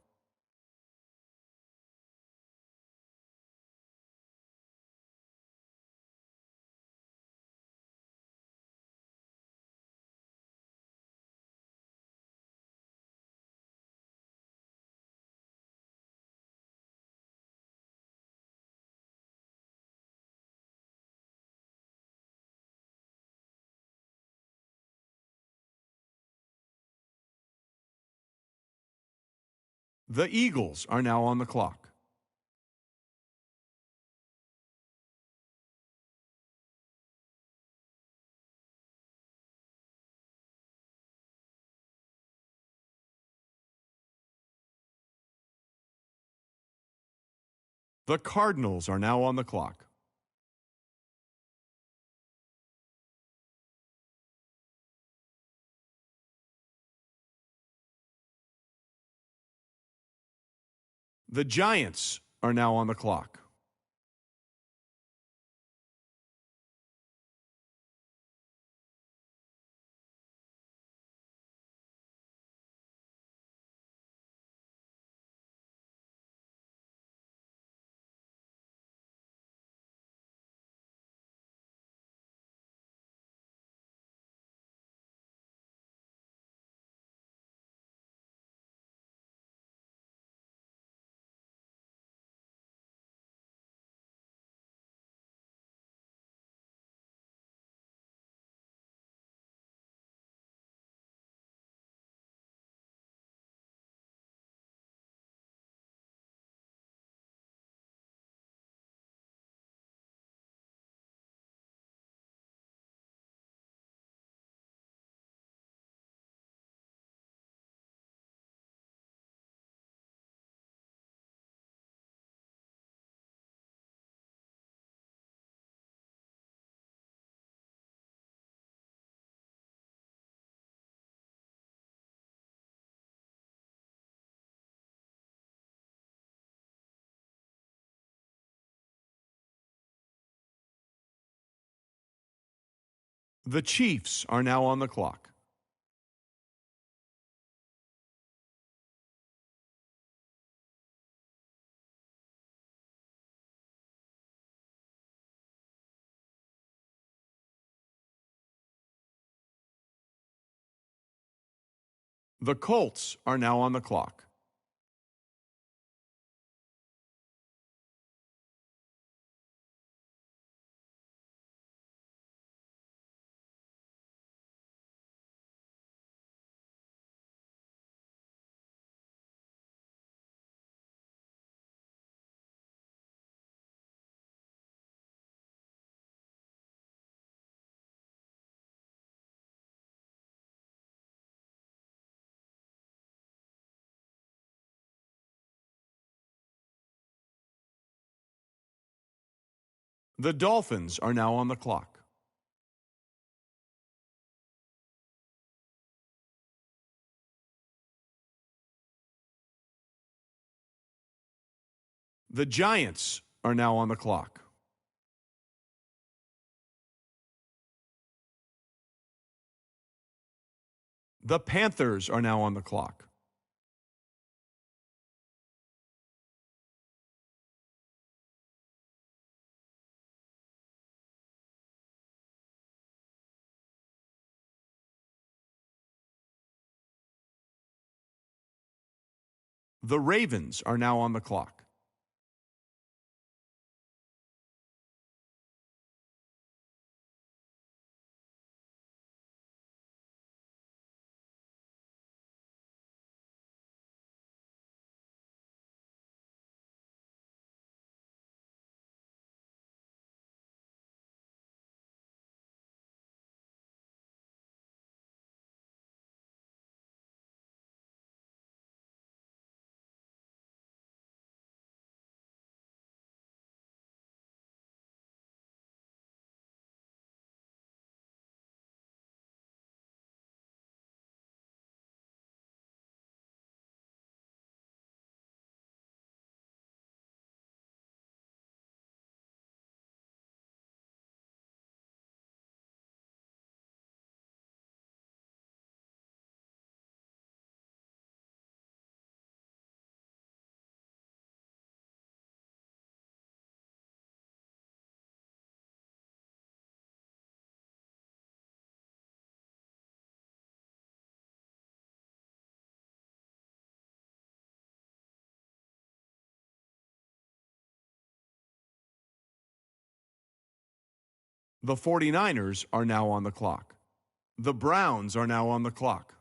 The Eagles are now on the clock. The Cardinals are now on the clock. The Giants are now on the clock. The Chiefs are now on the clock. The Colts are now on the clock. The Dolphins are now on the clock. The Giants are now on the clock. The Panthers are now on the clock. The Ravens are now on the clock. The 49ers are now on the clock. The Browns are now on the clock.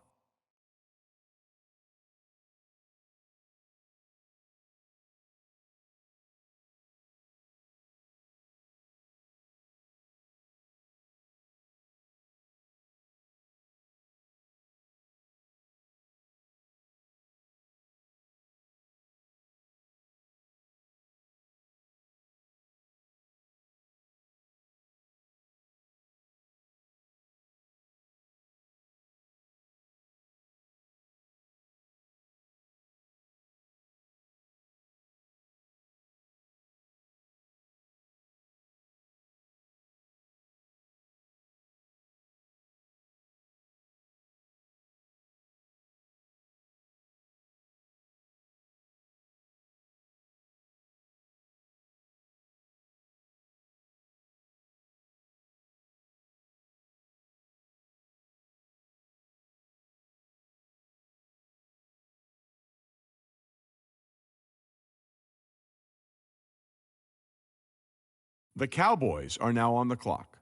The Cowboys are now on the clock.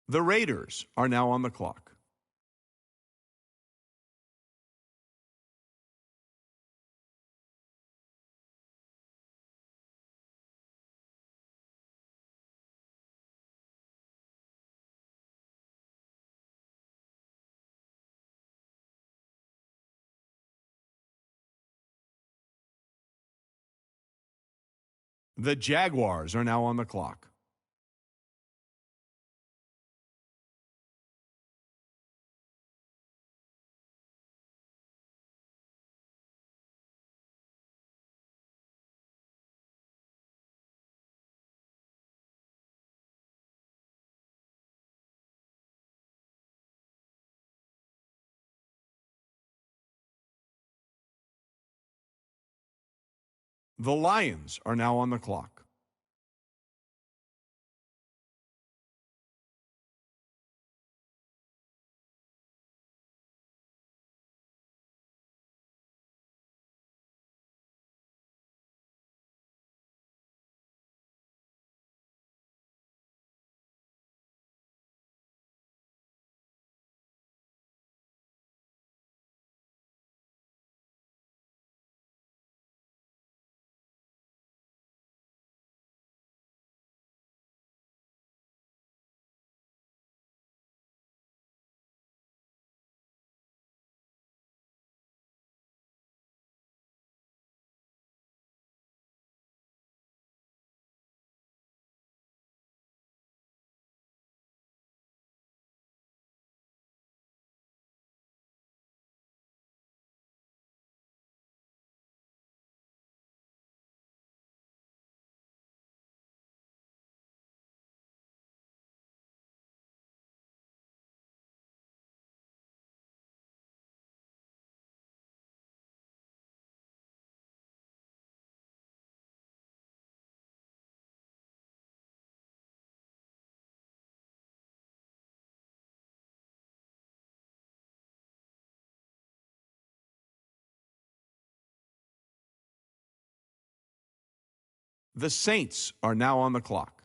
The Raiders are now on the clock. The Jaguars are now on the clock. The Lions are now on the clock. The Saints are now on the clock.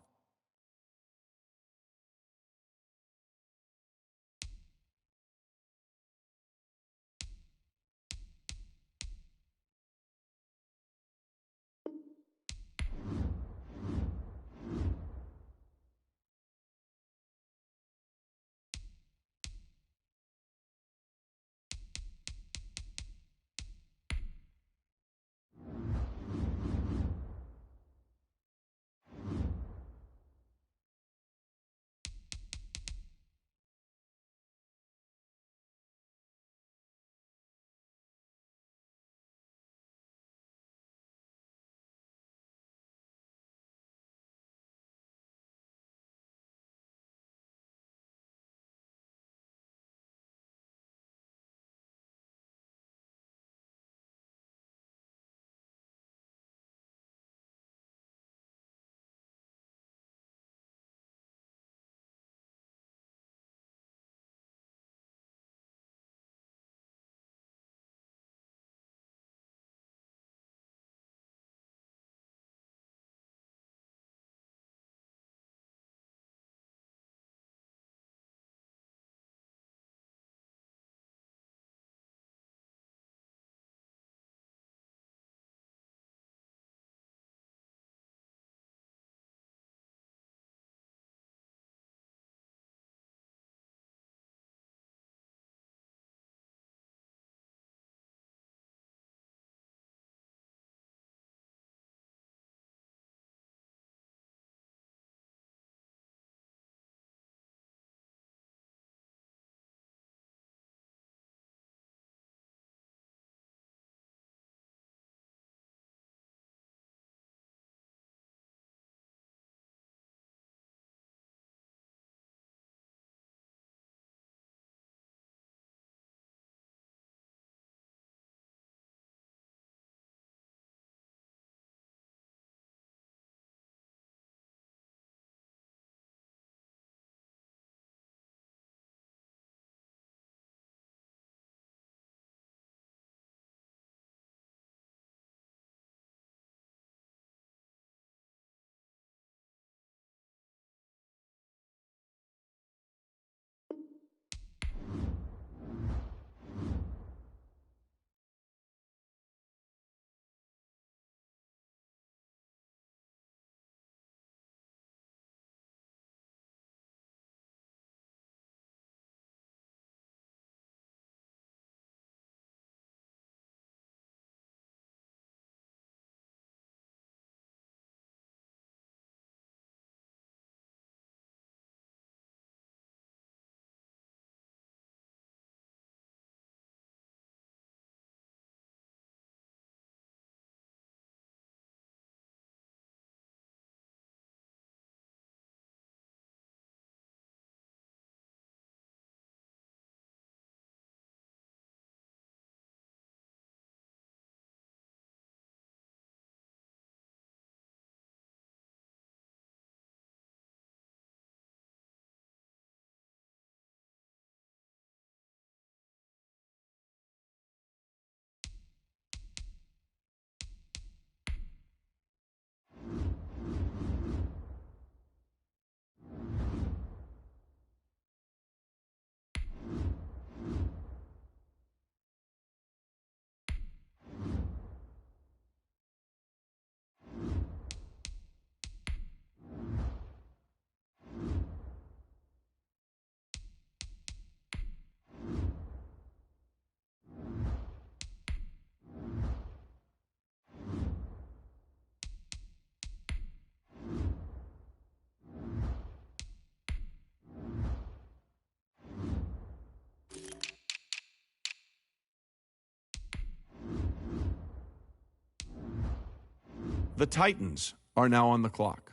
The Titans are now on the clock.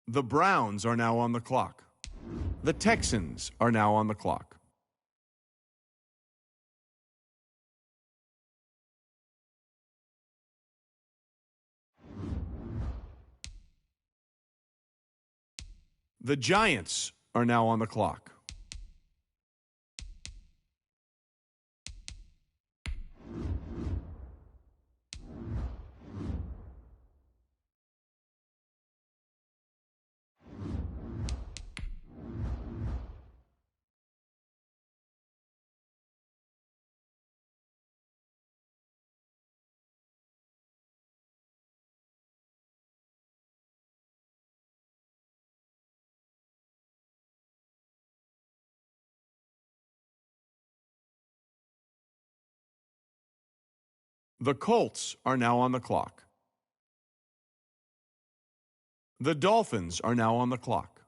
The Browns are now on the clock. The Texans are now on the clock. The Giants are now on the clock. The Colts are now on the clock. The Dolphins are now on the clock.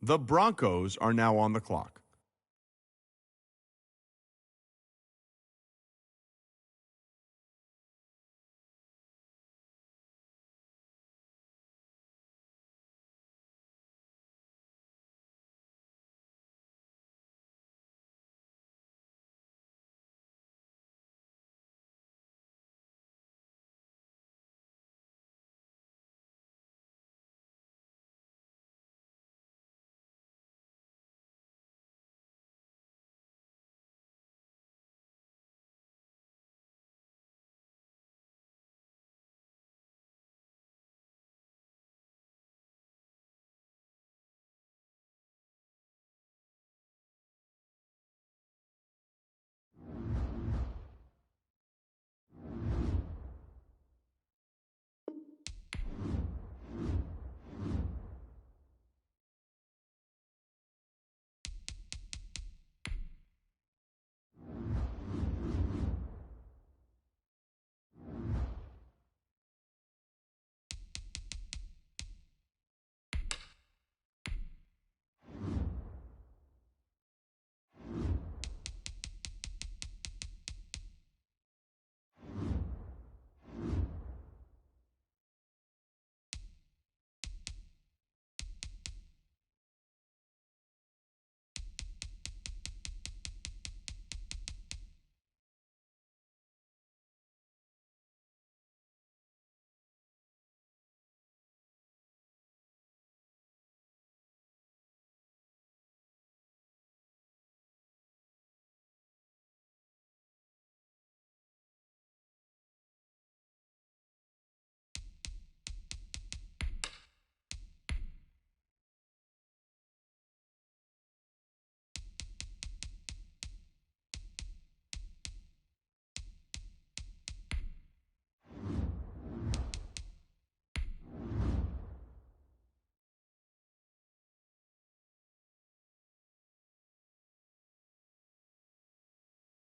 The Broncos are now on the clock.